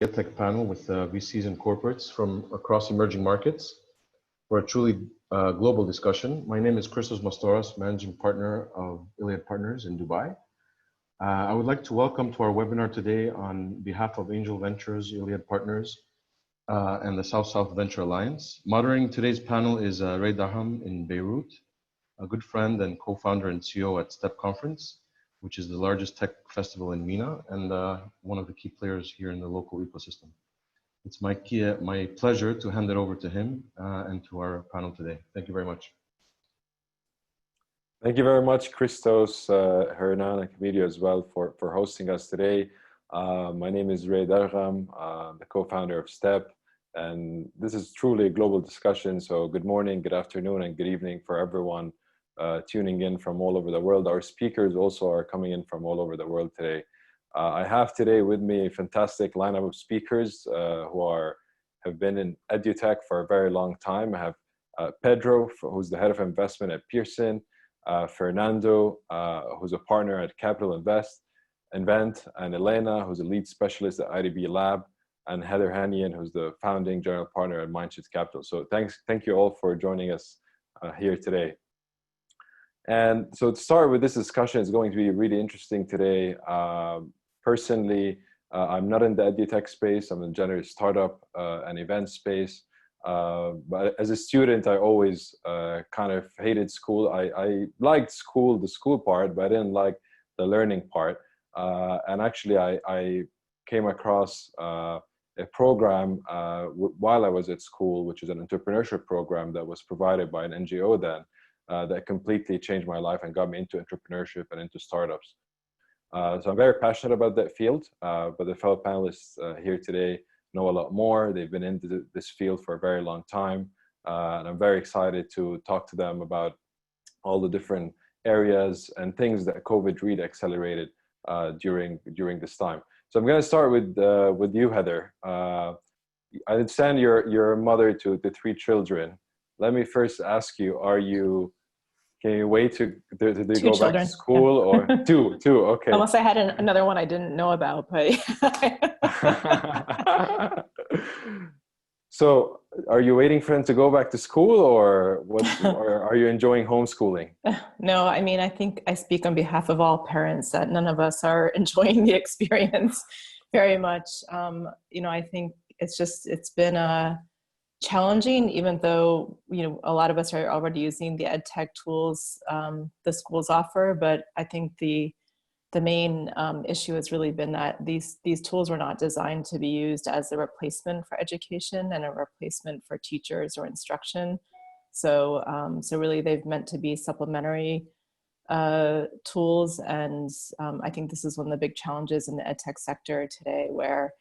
Tech panel with VCs and corporates from across emerging markets for a truly global discussion. My name is Christos Mastoras, Managing Partner of Iliad Partners in Dubai. I would like to welcome to our webinar today on behalf of Angel Ventures, Iliad Partners, and the South-South Venture Alliance. Moderating today's panel is Ray Daham in Beirut, a good friend and co-founder and CEO at STEP Conference, which is the largest tech festival in MENA and one of the key players here in the local ecosystem. It's my pleasure to hand it over to him and to our panel today. Thank you very much. Thank you very much, Christos, Hernan, and Camilo as well for hosting us today. My name is Ray Dargham, the co-founder of STEP, and this is truly a global discussion. So good morning, good afternoon, and good evening for everyone tuning in from all over the world. Our speakers also are coming in from all over the world today. I have today with me a fantastic lineup of speakers who have been in edutech for a very long time. I have Pedro, who's the head of investment at Pearson, Fernando, who's a partner at Capital Invent, and Elena, who's a lead specialist at IDB Lab, and Heather Henyon, who's the founding general partner at Mindshift Capital. So thank you all for joining us here today. And so to start with this discussion, it's going to be really interesting today. Personally, I'm not in the edutech space. I'm in general startup and event space. But as a student, I always kind of hated school. I liked school, the school part, but I didn't like the learning part. And actually, I came across a program while I was at school, which is an entrepreneurship program that was provided by an NGO then. That completely changed my life and got me into entrepreneurship and into startups. So I'm very passionate about that field, but the fellow panelists here today know a lot more. They've been into this field for a very long time, and I'm very excited to talk to them about all the different areas and things that COVID really accelerated during this time. So I'm going to start with you, Heather. I understand you're a mother to 3 children. Let me first ask you, can you wait to go children. Back to school? Or two, okay. Unless I had another one I didn't know about, but. So are you waiting for them to go back to school, or what? Or are you enjoying homeschooling? No, I mean, I think I speak on behalf of all parents that none of us are enjoying the experience very much. I think it's been challenging, even though a lot of us are already using the ed tech tools the schools offer. But I think the main issue has really been that these tools were not designed to be used as a replacement for education and a replacement for teachers or instruction. So really they've meant to be supplementary tools, and I think this is one of the big challenges in the ed tech sector today, where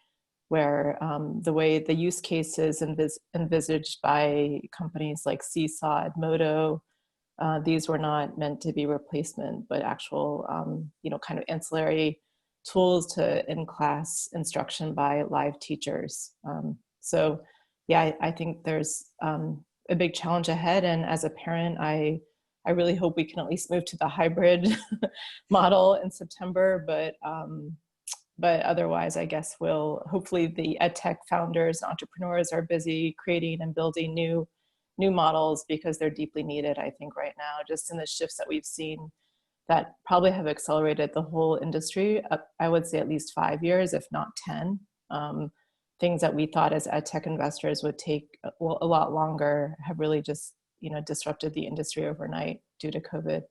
the way the use cases envisaged by companies like Seesaw, Edmodo, these were not meant to be replacement, but actual, kind of ancillary tools to in-class instruction by live teachers. So yeah, I think there's a big challenge ahead. And as a parent, I really hope we can at least move to the hybrid model in September, but otherwise, I guess hopefully the ed tech founders, entrepreneurs are busy creating and building new models, because they're deeply needed, I think, right now, just in the shifts that we've seen that probably have accelerated the whole industry. I would say at least 5 years, if not 10. Things that we thought as ed tech investors would take a lot longer have really just, disrupted the industry overnight due to COVID.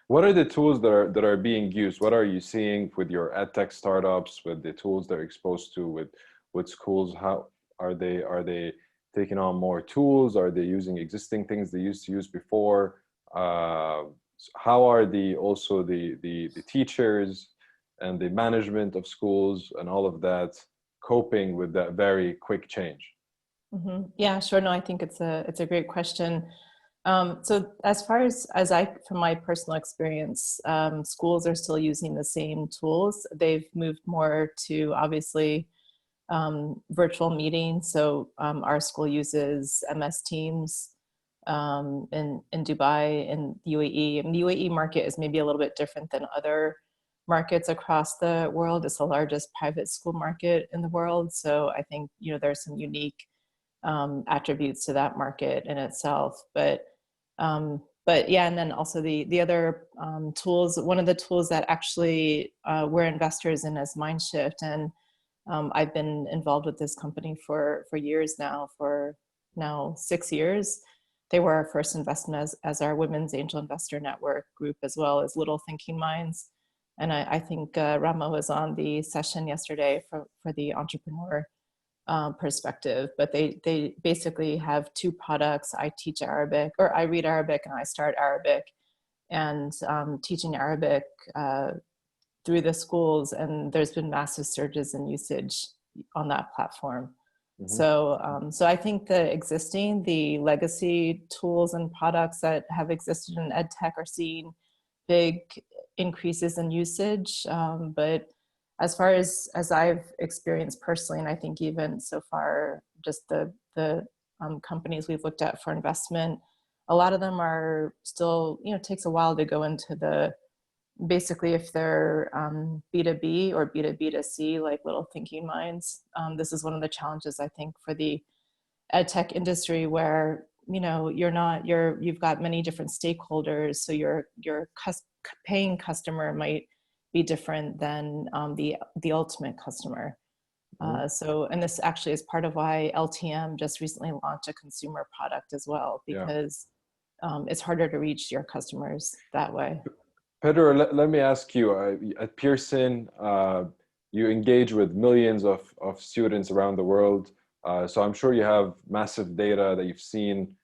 What are the tools that are being used? What are you seeing with your edtech startups, with the tools they're exposed to with schools? How are they taking on more tools? Are they using existing things they used to use before? How are the teachers and the management of schools and all of that coping with that very quick change? Mm-hmm. Yeah, sure. No, I think it's a great question. So as far as from my personal experience, schools are still using the same tools. They've moved more to obviously virtual meetings. So our school uses MS Teams in Dubai and UAE. And the UAE market is maybe a little bit different than other markets across the world. It's the largest private school market in the world. So I think, you know, there's some unique attributes to that market in itself. But yeah, and then also the other tools, one of the tools that actually we're investors in is Mindshift. And I've been involved with this company for years now, for now 6 years. They were our first investment as our Women's Angel Investor Network group, as well as Little Thinking Minds. And I think Rama was on the session yesterday for the entrepreneur perspective, but they basically have two products. I teach Arabic, or I read Arabic and I start Arabic, and teaching Arabic through the schools, and there's been massive surges in usage on that platform. Mm-hmm. So I think the legacy tools and products that have existed in EdTech are seeing big increases in usage. But as far as I've experienced personally, and I think even so far, just the companies we've looked at for investment, a lot of them are still, you know, it takes a while to go into basically if they're B2B or B2B2C, like Little Thinking Minds. This is one of the challenges, I think, for the EdTech industry, where, you know, you've got many different stakeholders. So your paying customer might be different than the ultimate customer. And this actually is part of why LTM just recently launched a consumer product as well, because it's harder to reach your customers that way. Pedro, let me ask you, at Pearson, you engage with millions of students around the world. So I'm sure you have massive data that you've seen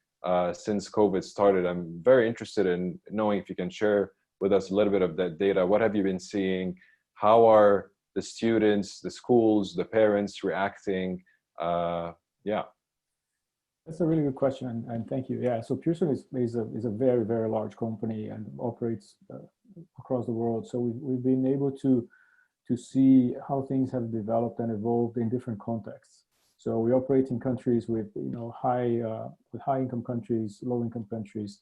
since COVID started. I'm very interested in knowing if you can share with us a little bit of that data. What have you been seeing? How are the students, the schools, the parents reacting? That's a really good question, and thank you. Yeah, so Pearson is a very, very large company and operates across the world. So we've been able to see how things have developed and evolved in different contexts. So we operate in countries with, you know, high income countries, low income countries,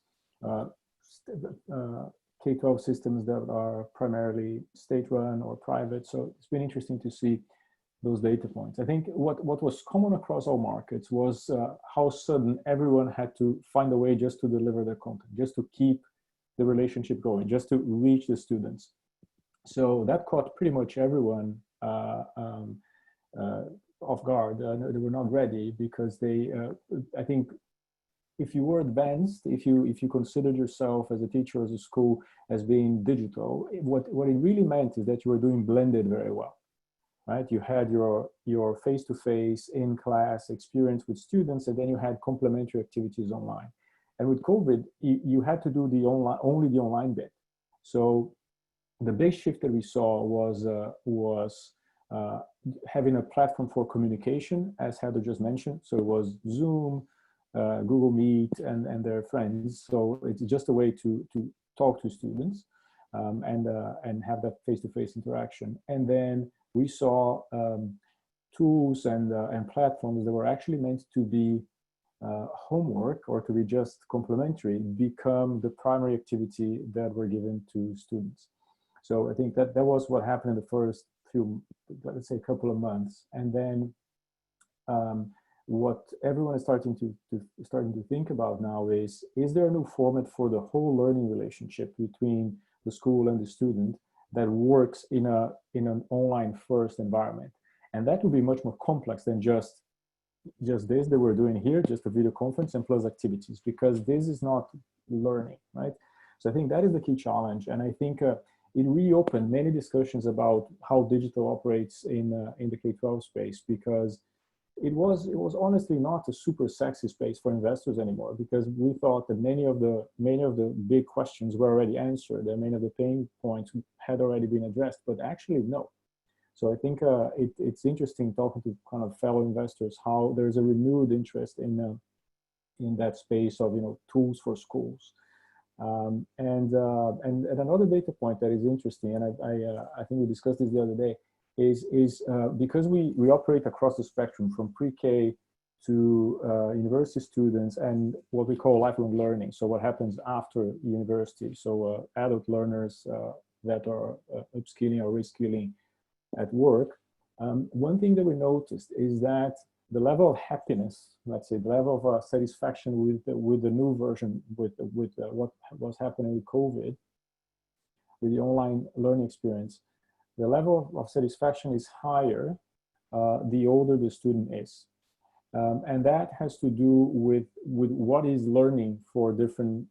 K-12 systems that are primarily state-run or private. So it's been interesting to see those data points. I think what was common across all markets was how sudden everyone had to find a way just to deliver their content, just to keep the relationship going, just to reach the students. So that caught pretty much everyone off guard. They were not ready because I think if you were advanced, if you considered yourself as a teacher, as a school, as being digital, what it really meant is that you were doing blended very well. Right? You had your face-to-face in-class experience with students, and then you had complementary activities online. And with COVID, you had to do only the online bit. So the big shift that we saw was having a platform for communication, as Heather just mentioned. So it was Zoom, Google Meet, and their friends. So it's just a way to talk to students and have that face-to-face interaction. And then we saw tools and platforms that were actually meant to be homework or to be just complementary become the primary activity that were given to students. So I think that was what happened in the first few, let's say, couple of months. And then what everyone is starting to think about now is there a new format for the whole learning relationship between the school and the student that works in an online first environment? And that would be much more complex than just this that we're doing here, just a video conference and plus activities, because this is not learning, right? So I think that is the key challenge. And I think it reopened many discussions about how digital operates in the K-12 space, because it was honestly not a super sexy space for investors anymore, because we thought that many of the big questions were already answered and many of the pain points had already been addressed, but actually no. So I think it's interesting talking to kind of fellow investors how there's a renewed interest in that space of, you know, tools for schools. And another data point that is interesting, and I think we discussed this the other day, is because we operate across the spectrum from pre-K to university students and what we call lifelong learning. So what happens after university? So adult learners, that are upskilling or reskilling at work. One thing that we noticed is that the level of happiness, let's say the level of satisfaction with the new version, with what was happening with COVID, with the online learning experience, the level of satisfaction is higher the older the student is. And that has to do with what is learning for different,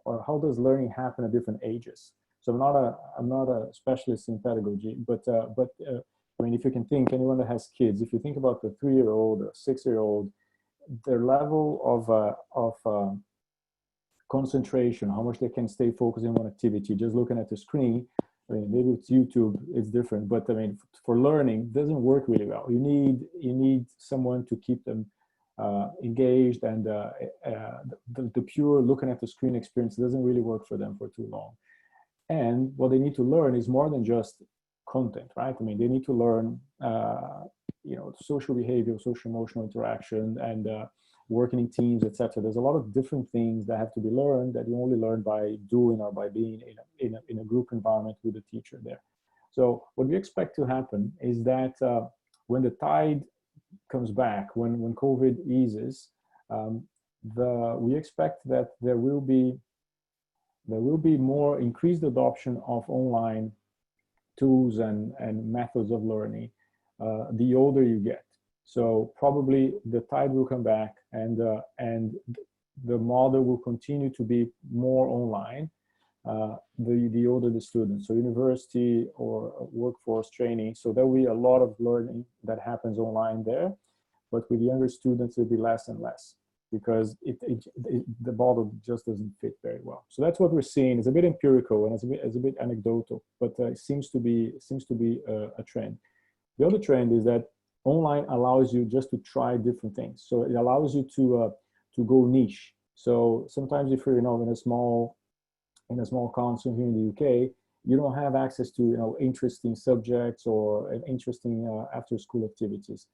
or how does learning happen at different ages. So I'm not a specialist in pedagogy, but I mean, if you can think, anyone that has kids, if you think about the 3-year-old or 6-year-old, their level of concentration, how much they can stay focused in one activity, just looking at the screen. I mean, maybe it's YouTube, it's different, but I mean, for learning, it doesn't work really well. You need someone to keep them engaged, and the pure looking at the screen experience doesn't really work for them for too long. And what they need to learn is more than just content, right? I mean, they need to learn, social behavior, social emotional interaction, and working in teams, etc. There's a lot of different things that have to be learned that you only learn by doing or by being in a group environment with a teacher there. So what we expect to happen is that when the tide comes back, when COVID eases, we expect that there will be more increased adoption of online tools and methods of learning the older you get. So probably the tide will come back, and the model will continue to be more online the older the student. So university or workforce training. So there will be a lot of learning that happens online there, but with younger students it'll be less and less, because the model just doesn't fit very well. So that's what we're seeing. It's a bit empirical and it's a bit anecdotal, but it seems to be a trend. The other trend is that online allows you just to try different things. So it allows you to go niche. So sometimes if you're in a small council here in the UK, you don't have access to interesting subjects or interesting after school activities.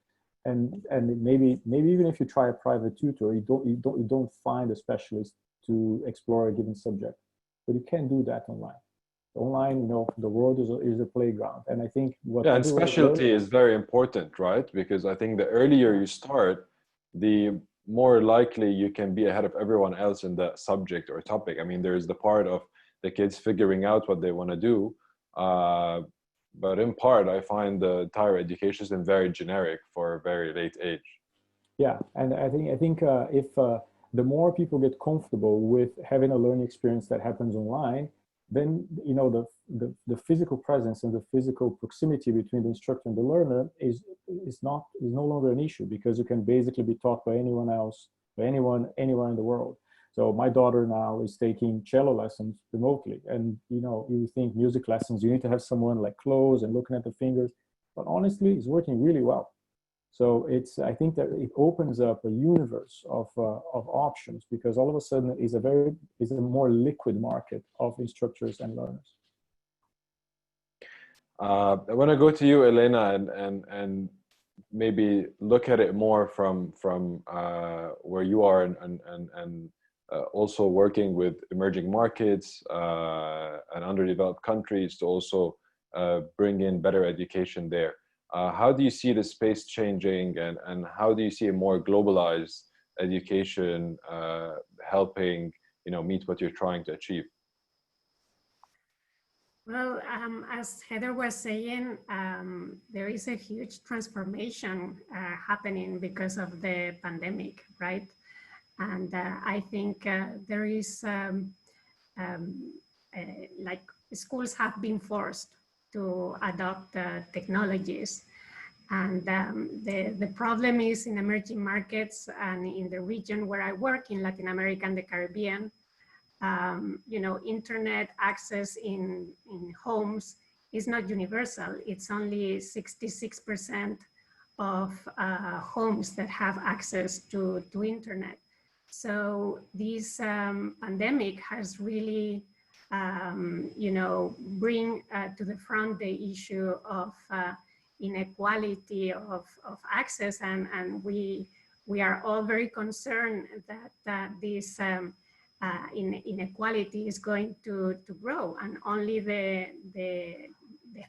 And maybe even if you try a private tutor, you don't find a specialist to explore a given subject, but you can do that online. Online, the world is a playground, and I think and specialty is very important, right? Because I think the earlier you start, the more likely you can be ahead of everyone else in that subject or topic. I mean, there's the part of the kids figuring out what they want to do. But in part, I find the entire education system very generic for a very late age. Yeah, and I think if the more people get comfortable with having a learning experience that happens online, then the physical presence and the physical proximity between the instructor and the learner is no longer an issue, because you can basically be taught by anyone else, by anyone anywhere in the world. So my daughter now is taking cello lessons remotely, and you think music lessons, you need to have someone like close and looking at the fingers, but honestly, it's working really well. So I think that it opens up a universe of options, because all of a sudden it's a more liquid market of instructors and learners. I want to go to you, Elena, and maybe look at it more from where you are, and also working with emerging markets and underdeveloped countries to also bring in better education there. How do you see the space changing, and how do you see a more globalized education helping meet what you're trying to achieve? Well, as Heather was saying, there is a huge transformation happening because of the pandemic, right? And I think there is like schools have been forced to adopt technologies. And the problem is in emerging markets and in the region where I work, in Latin America and the Caribbean, internet access in homes is not universal. It's only 66% of homes that have access to internet. So this pandemic has really, bring to the front the issue of inequality of access, and we are all very concerned that this inequality is going to grow, and only the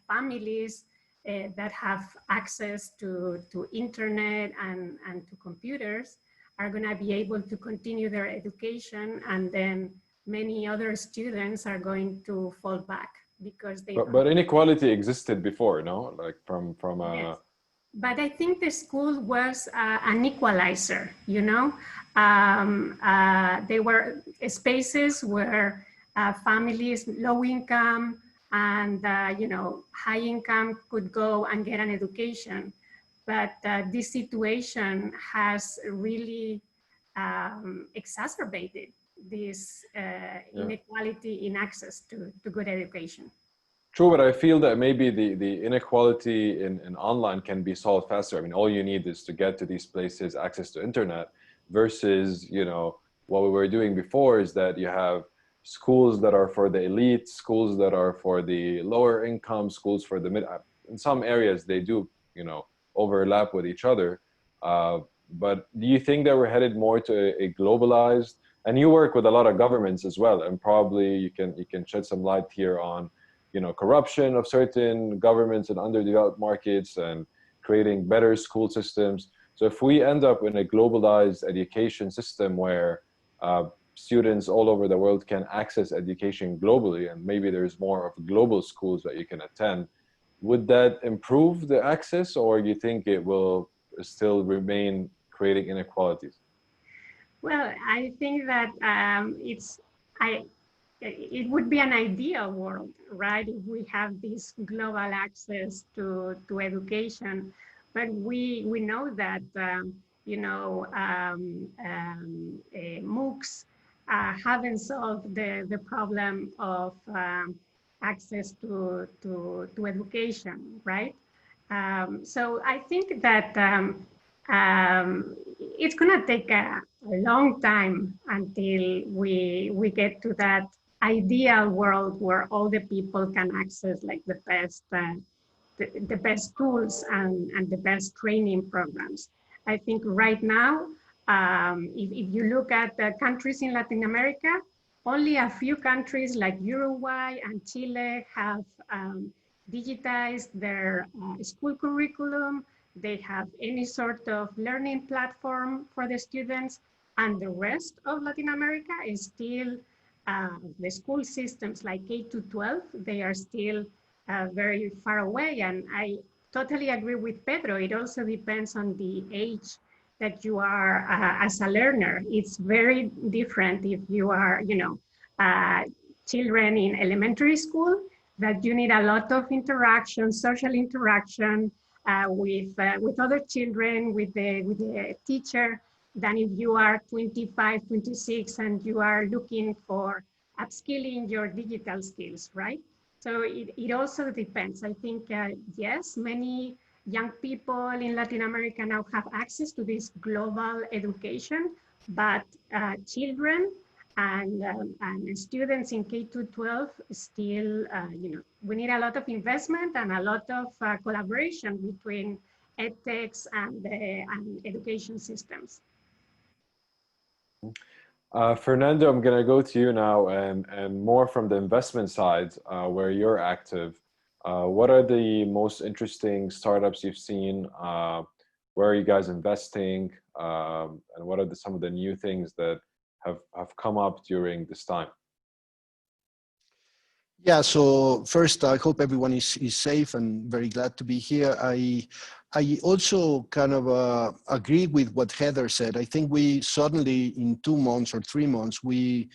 families that have access to internet and to computers are going to be able to continue their education, and then many other students are going to fall back because they. But inequality existed before, no? Like from Yes. But I think the school was an equalizer, you know. They were spaces where families, low income and you know, high income could go and get an education. But this situation has really exacerbated this inequality in access to good education. True, but I feel that maybe the inequality in online can be solved faster. I mean, all you need is to get to these places, access to internet, versus, you know, what we were doing before is that you have schools that are for the elite, schools that are for the lower income, schools for the mid. In some areas, they do, you know, overlap with each other. But do you think that we're headed more to a globalized? And you work with a lot of governments as well, and probably you can shed some light here on, you know, corruption of certain governments in underdeveloped markets and creating better school systems. So if we end up in a globalized education system where students all over the world can access education globally, and maybe there's more of global schools that you can attend, would that improve the access, or do you think it will still remain creating inequalities? Well, I think that it would be an ideal world, right? If we have this global access to education, but we know that you know, MOOCs haven't solved the problem of access to education, right? So I think that it's gonna take a long time until we get to that ideal world where all the people can access like the best tools and the best training programs. I think right now, if you look at the countries in Latin America, only a few countries like Uruguay and Chile have digitized their school curriculum. They have any sort of learning platform for the students, and the rest of Latin America is still the school systems like K to 12, they are still very far away. And I totally agree with Pedro. It also depends on the age that you are as a learner. It's very different if you are, you know, children in elementary school, that you need a lot of interaction, social interaction with other children, with the teacher, than if you are 25, 26, and you are looking for upskilling your digital skills, right? So it also depends. I think, yes, many young people in Latin America now have access to this global education, but children and students in K to 12 still, you know, we need a lot of investment and a lot of collaboration between edtechs and education systems. Fernando, I'm going to go to you now, and more from the investment side, where you're active. What are the most interesting startups you've seen? Where are you guys investing? And what are some of the new things that have come up during this time? Yeah, so first, I hope everyone is safe, and very glad to be here. I also kind of agree with what Heather said. I think we suddenly, in 2 months or 3 months, we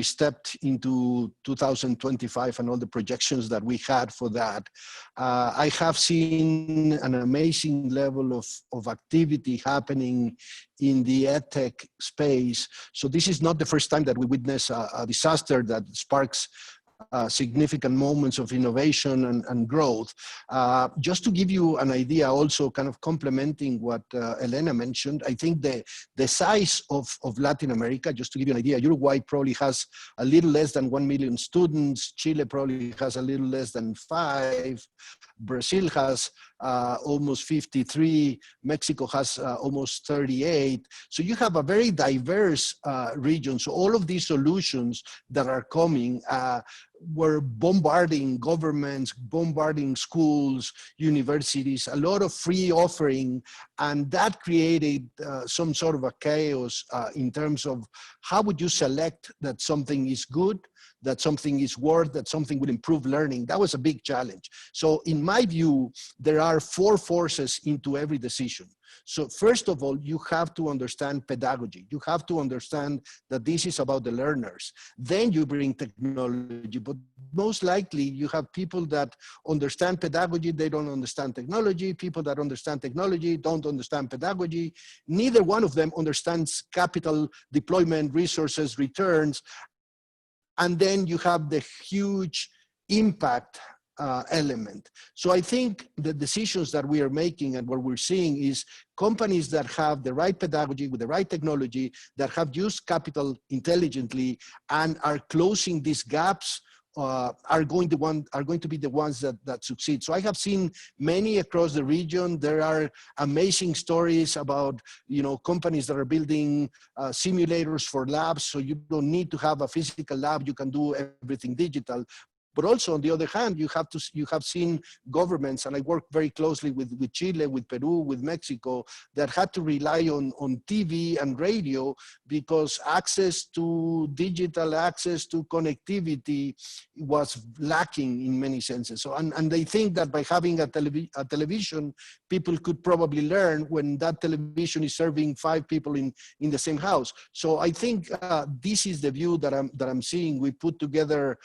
stepped into 2025 and all the projections that we had for that. I have seen an amazing level of activity happening in the edtech space. So this is not the first time that we witness a disaster that sparks significant moments of innovation and growth. Just to give you an idea, also kind of complementing what Elena mentioned, I think the size of Latin America, just to give you an idea, Uruguay probably has a little less than 1 million students, Chile probably has a little less than 5, Brazil has almost 53. Mexico has almost 38. So you have a very diverse region. So all of these solutions that are coming, we're bombarding governments, bombarding schools, universities, a lot of free offering, and that created some sort of a chaos in terms of how would you select that something is good, that something is worth, that something will improve learning. That was a big challenge. So in my view, there are 4 forces into every decision. So first of all, you have to understand pedagogy. You have to understand that this is about the learners. Then you bring technology, but most likely you have people that understand pedagogy, they don't understand technology. People that understand technology don't understand pedagogy. Neither one of them understands capital deployment, resources, returns. And then you have the huge impact element. So I think the decisions that we are making and what we're seeing is companies that have the right pedagogy with the right technology, that have used capital intelligently and are closing these gaps are going to be the ones that succeed. So I have seen many across the region. There are amazing stories about, you know, companies that are building simulators for labs. So you don't need to have a physical lab. You can do everything digital. But also, on the other hand, you have seen governments, and I work very closely with Chile, with Peru, with Mexico, that had to rely on TV and radio because access to digital, access to connectivity was lacking in many senses. So, and they think that by having a television, people could probably learn when that television is serving 5 people in the same house. So I think this is the view that I'm seeing. We put together,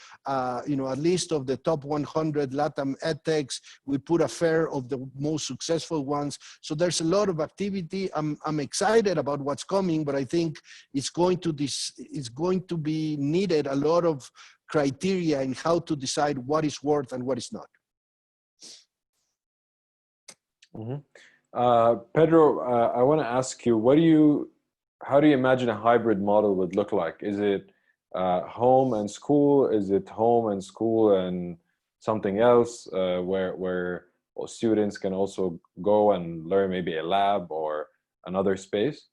you know, a list of the top 100 LATAM edtechs. We put a fair of the most successful ones. So there's a lot of activity. I'm excited about what's coming, but I think it's going to be needed a lot of criteria in how to decide what is worth and what is not. Pedro, I want to ask you, how do you imagine a hybrid model would look like? Is it home and school? Is it home and school and something else where students can also go and learn maybe a lab or another space?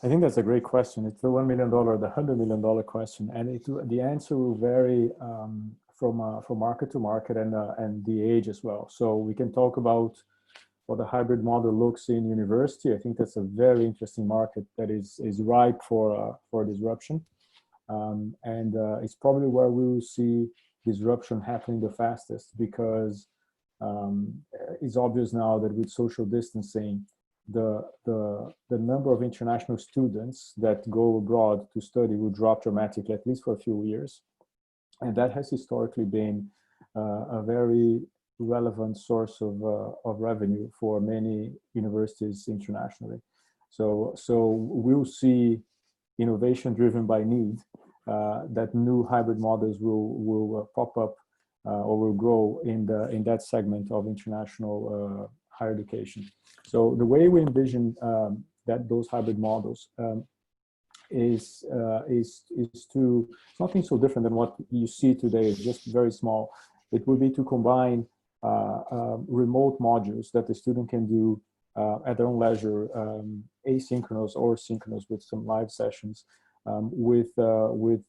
I think that's a great question. It's the $1 million, the $100 million question, and the answer will vary from market to market and the age as well. So we can talk about what the hybrid model looks in university. I think that's a very interesting market that is ripe for disruption, and it's probably where we will see disruption happening the fastest, because it's obvious now that with social distancing, the number of international students that go abroad to study will drop dramatically, at least for a few years. And that has historically been a very relevant source of revenue for many universities internationally. So we'll see innovation driven by need, that new hybrid models will pop up or will grow in that segment of international higher education. So the way we envision that those hybrid models is to nothing so different than what you see today. It's just very small. It will be to combine remote modules that the student can do at their own leisure, asynchronous or synchronous with some live sessions, with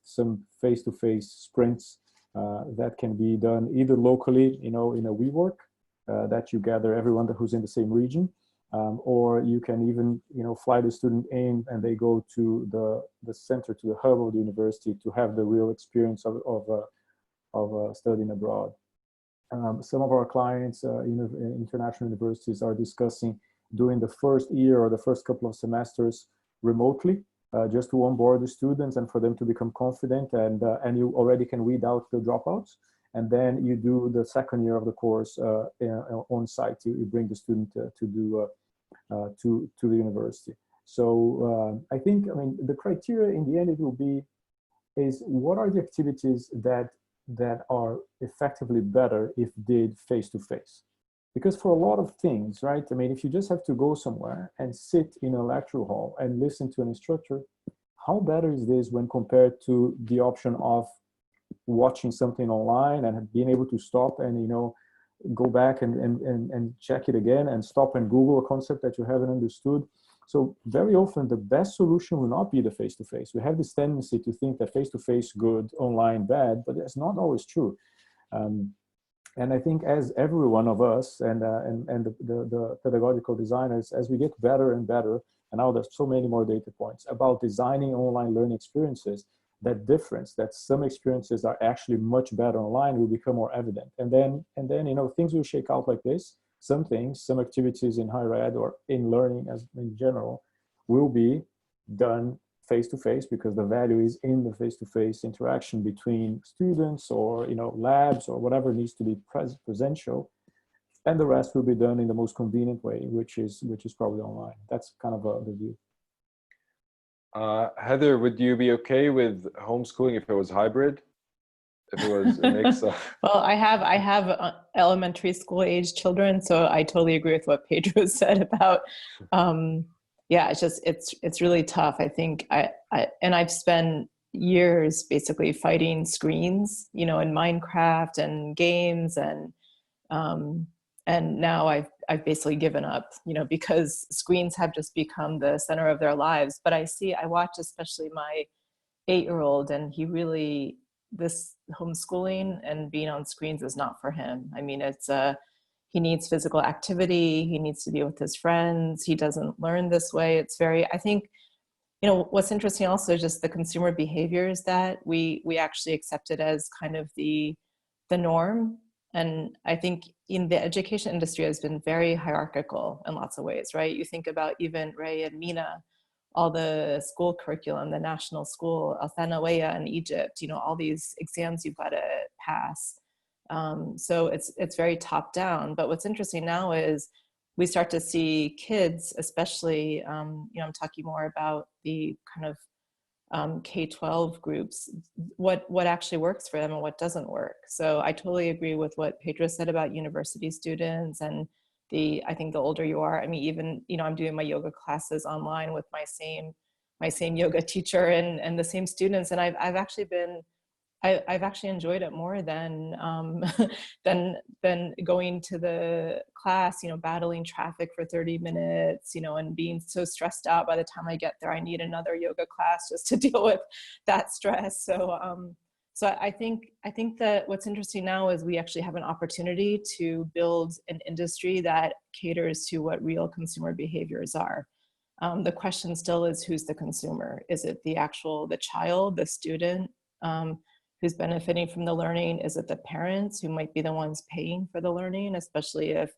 some face-to-face sprints that can be done either locally, you know, in a WeWork that you gather everyone who's in the same region, or you can even, you know, fly the student in and they go to the center, to the hub of the university to have the real experience of studying abroad. Some of our clients, international universities, are discussing doing the first year or the first couple of semesters remotely, just to onboard the students and for them to become confident, and you already can weed out the dropouts. And then you do the second year of the course on site. You bring the student to the university. So I think, the criteria in the end, it will be, is what are the activities that are effectively better if did face-to-face? Because for a lot of things, right? If you just have to go somewhere and sit in a lecture hall and listen to an instructor, how better is this when compared to the option of watching something online and being able to stop and, you know, go back and check it again and stop and Google a concept that you haven't understood. So very often the best solution will not be the face-to-face. We have this tendency to think that face-to-face good, online bad, but that's not always true. And I think as every one of us and the pedagogical designers, as we get better and better, and now there's so many more data points about designing online learning experiences, that difference, that some experiences are actually much better online, will become more evident. And then you know, things will shake out like this. Some things, some activities in higher ed or in learning as in general will be done face-to-face because the value is in the face-to-face interaction between students or, you know, labs or whatever needs to be presential, and the rest will be done in the most convenient way, which is probably online. That's kind of the view. Heather, would you be okay with homeschooling if it was hybrid? If it was a mix of... Well, I have elementary school age children, so I totally agree with what Pedro said about, yeah, it's really tough. I think I've spent years basically fighting screens, you know, in Minecraft and games, and now I've basically given up, you know, because screens have just become the center of their lives. But I watch especially my 8-year-old, and he really, this homeschooling and being on screens is not for him. I mean, he needs physical activity. He needs to be with his friends. He doesn't learn this way. It's very, I think, you know, what's interesting also is just the consumer behaviors that we actually accepted as kind of the norm. And I think in the education industry has been very hierarchical in lots of ways, right? You think about even Ray and Mina, all the school curriculum, the national school, Al-Thanawiya in Egypt, you know, all these exams you've got to pass. So it's very top down. But what's interesting now is we start to see kids, especially, you know, I'm talking more about the kind of K-12 groups, what actually works for them and what doesn't work. So I totally agree with what Pedro said about university students, and I think the older you are, I mean, even, you know, I'm doing my yoga classes online with my same yoga teacher and the same students, and I've actually enjoyed it more than than going to the class, you know, battling traffic for 30 minutes, you know, and being so stressed out by the time I get there. I need another yoga class just to deal with that stress. So I think that what's interesting now is we actually have an opportunity to build an industry that caters to what real consumer behaviors are. The question still is, who's the consumer? Is it the child, the student, who's benefiting from the learning? Is it the parents who might be the ones paying for the learning, especially if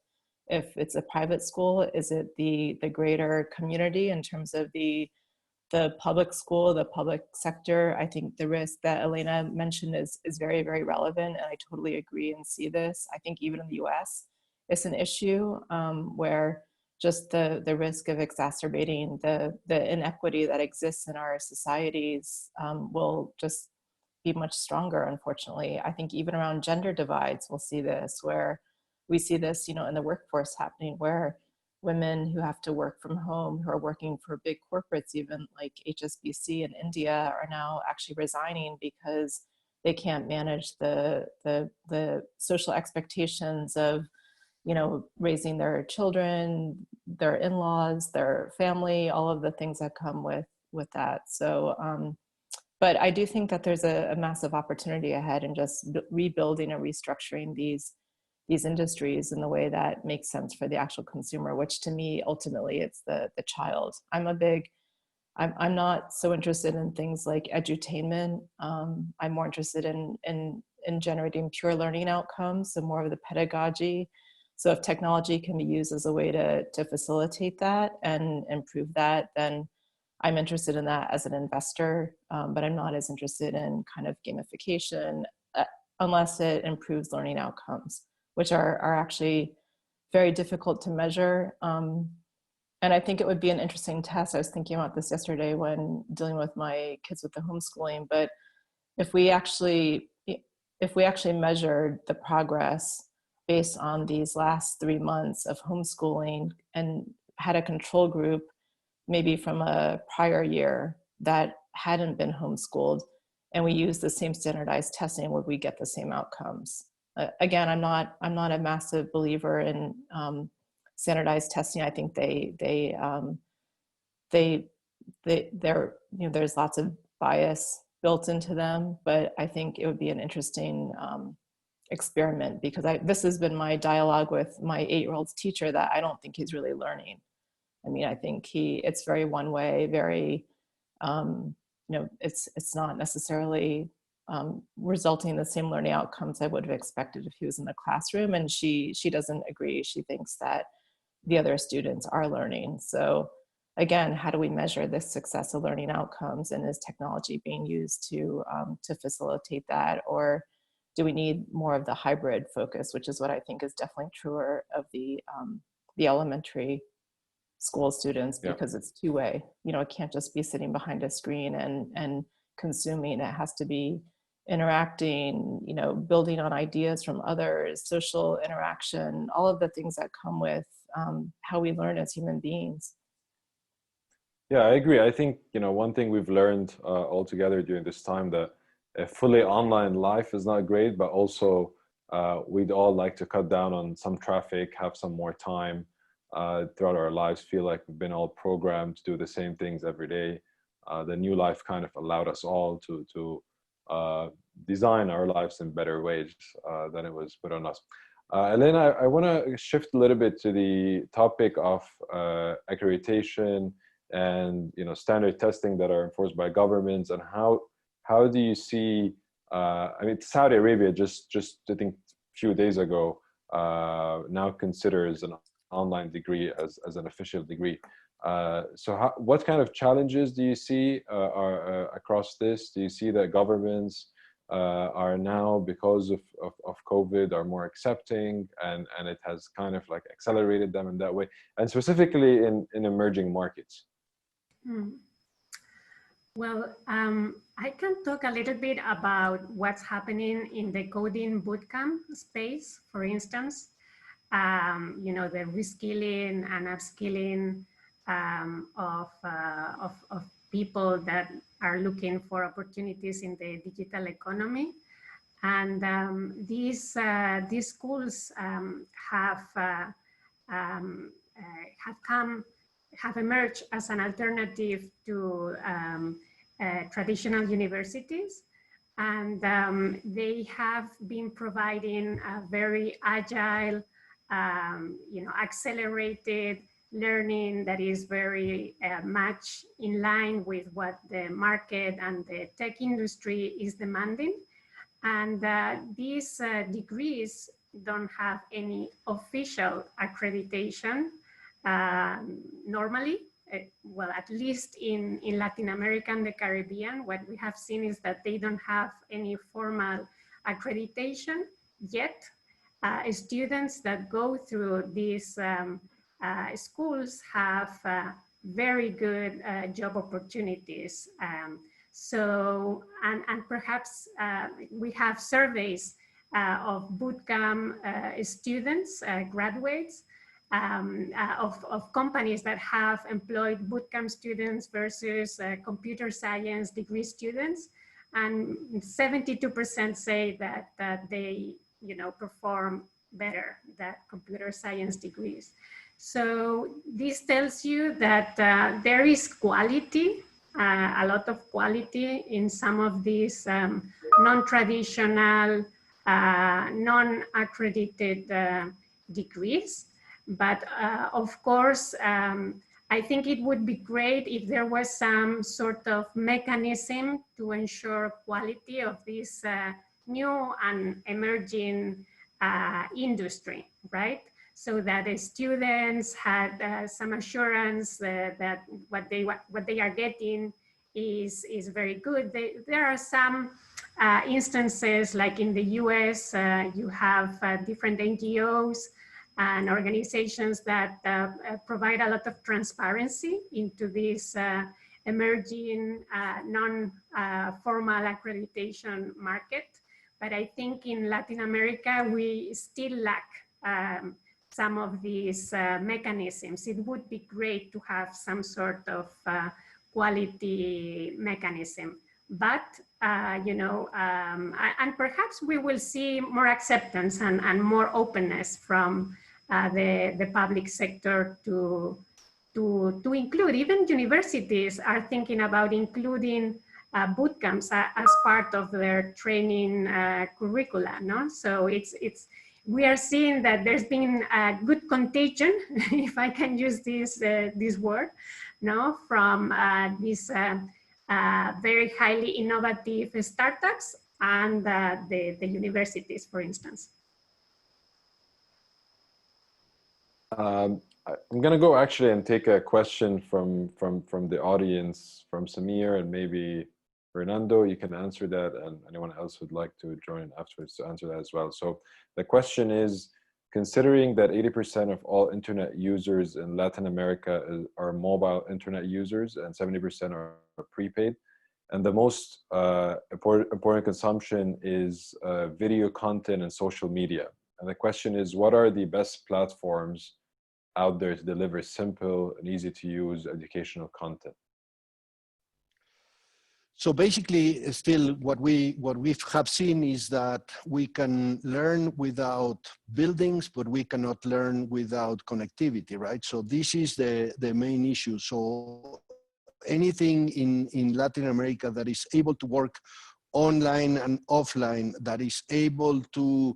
it's a private school? Is it the greater community in terms of the public school, the public sector? I think the risk that Elena mentioned is very, very relevant, and I totally agree and see this. I think even in the US, it's an issue where just the risk of exacerbating the inequity that exists in our societies will just be much stronger, unfortunately. I think even around gender divides, we'll see this, where we see this, you know, in the workforce happening, where women who have to work from home, who are working for big corporates, even like HSBC in India, are now actually resigning because they can't manage the social expectations of, you know, raising their children, their in-laws, their family, all of the things that come with that. So, but I do think that there's a massive opportunity ahead in just rebuilding and restructuring these industries in the way that makes sense for the actual consumer, which to me, ultimately, it's the child. I'm not so interested in things like edutainment. I'm more interested in generating pure learning outcomes, so more of the pedagogy. So if technology can be used as a way to facilitate that and improve that, then I'm interested in that as an investor, but I'm not as interested in kind of gamification unless it improves learning outcomes, which are actually very difficult to measure. And I think it would be an interesting test. I was thinking about this yesterday when dealing with my kids with the homeschooling, but if we actually measured the progress based on these last 3 months of homeschooling and had a control group, maybe from a prior year that hadn't been homeschooled, and we use the same standardized testing, would we get the same outcomes? Again, I'm not a massive believer in standardized testing. I think there's lots of bias built into them, but I think it would be an interesting experiment, because this has been my dialogue with my 8-year-old's teacher, that I don't think he's really learning. I mean, I think it's very one way, very, it's not necessarily resulting in the same learning outcomes I would have expected if he was in the classroom. And she doesn't agree. She thinks that the other students are learning. So again, how do we measure the success of learning outcomes, and is technology being used to facilitate that, or do we need more of the hybrid focus, which is what I think is definitely truer of the elementary school students, because it's two-way. It can't just be sitting behind a screen and consuming. It has to be interacting, building on ideas from others, social interaction, all of the things that come with how we learn as human beings. Yeah, I agree. I think, one thing we've learned all together during this time, that a fully online life is not great, but also we'd all like to cut down on some traffic, have some more time throughout our lives, feel like we've been all programmed to do the same things every day. The new life kind of allowed us all to design our lives in better ways than it was put on us. Elena, I want to shift a little bit to the topic of accreditation and standard testing that are enforced by governments, and how do you see? I mean, Saudi Arabia just I think a few days ago now considers an online degree as an official degree. So what kind of challenges do you see are across this? Do you see that governments are now, because of COVID, are more accepting, and it has kind of like accelerated them in that way, and specifically in emerging markets? Well, I can talk a little bit about what's happening in the coding bootcamp space, for instance. The reskilling and upskilling of people that are looking for opportunities in the digital economy. And these schools have emerged as an alternative to traditional universities. And they have been providing a very agile, accelerated learning that is very much in line with what the market and the tech industry is demanding. And these degrees don't have any official accreditation normally. Well, at least in Latin America and the Caribbean, what we have seen is that they don't have any formal accreditation yet. Students that go through these schools have very good job opportunities. So, and perhaps we have surveys of bootcamp students, graduates, of companies that have employed bootcamp students versus computer science degree students. And 72% say that they perform better than computer science degrees. So this tells you that there is quality, a lot of quality in some of these non-traditional, non-accredited degrees. But of course, I think it would be great if there was some sort of mechanism to ensure quality of this new and emerging industry, right? So that the students had some assurance that what they are getting is very good. There are some instances, like in the US, you have different NGOs and organizations that provide a lot of transparency into this emerging non-formal accreditation market. But I think in Latin America, we still lack some of these mechanisms. It would be great to have some sort of quality mechanism. but and perhaps we will see more acceptance and more openness from the public sector to include. Even universities are thinking about including boot camps as part of their training curricula. No, so we are seeing that there's been a good contagion, if I can use this word, no, from these very highly innovative startups and the universities, for instance. I'm going to go actually and take a question from the audience, from Samir, and maybe Fernando, you can answer that, and anyone else would like to join in afterwards to answer that as well. So the question is, considering that 80% of all internet users in Latin America are mobile internet users and 70% are prepaid, and the most important consumption is video content and social media. And the question is, what are the best platforms out there to deliver simple and easy to use educational content? So basically, still what we have seen is that we can learn without buildings, but we cannot learn without connectivity, right? So this is the main issue. So anything in Latin America that is able to work online and offline, that is able to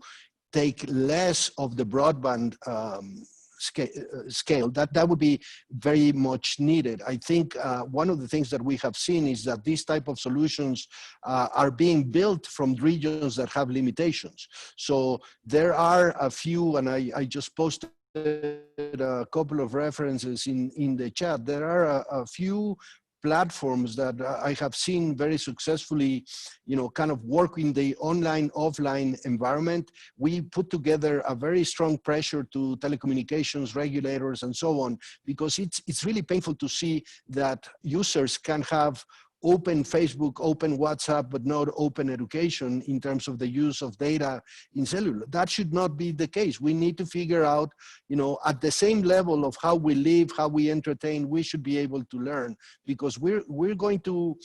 take less of the broadband scale, that would be very much needed. I think one of the things that we have seen is that these type of solutions are being built from regions that have limitations. So there are a few, and I just posted a couple of references in the chat. There are a few platforms that I have seen very successfully, kind of work in the online, offline environment. We put together a very strong pressure to telecommunications regulators and so on, because it's really painful to see that users can have open Facebook, open WhatsApp, but not open education in terms of the use of data in cellular. That should not be the case. We need to figure out, at the same level of how we live, how we entertain, we should be able to learn, because we're going to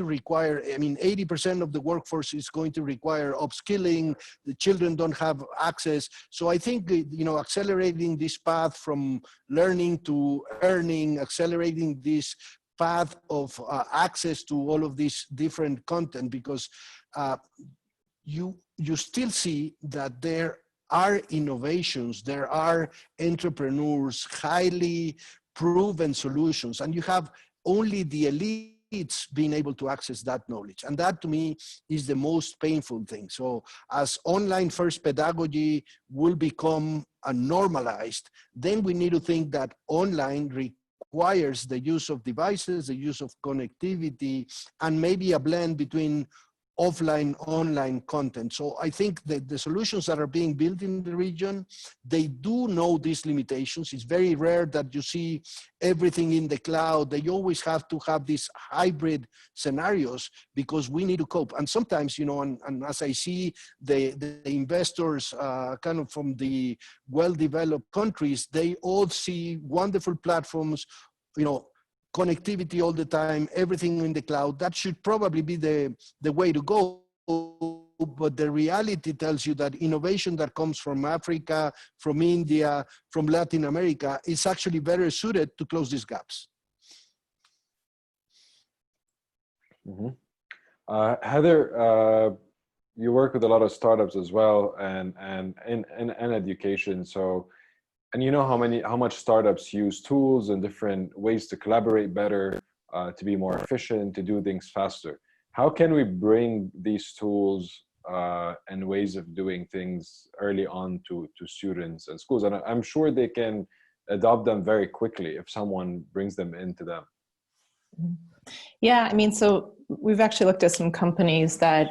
require, 80% of the workforce is going to require upskilling. The children don't have access. So I think, accelerating this path from learning to earning, accelerating this path of access to all of this different content, because you still see that there are innovations, there are entrepreneurs, highly proven solutions, and you have only the elites being able to access that knowledge. And that to me is the most painful thing. So as online first pedagogy will become normalized, then we need to think that online requires the use of devices, the use of connectivity, and maybe a blend between offline, online content. So I think that the solutions that are being built in the region, they do know these limitations. It's very rare that you see everything in the cloud. They always have to have these hybrid scenarios because we need to cope. And sometimes, and as I see the investors kind of from the well-developed countries, they all see wonderful platforms, connectivity all the time, everything in the cloud. That should probably be the way to go. But the reality tells you that innovation that comes from Africa, from India, from Latin America is actually better suited to close these gaps. Mm-hmm. Heather, you work with a lot of startups as well, and education. So, and you know how much startups use tools and different ways to collaborate better, to be more efficient, to do things faster. How can we bring these tools and ways of doing things early on to students and schools? And I'm sure they can adopt them very quickly if someone brings them into them. Yeah, so we've actually looked at some companies that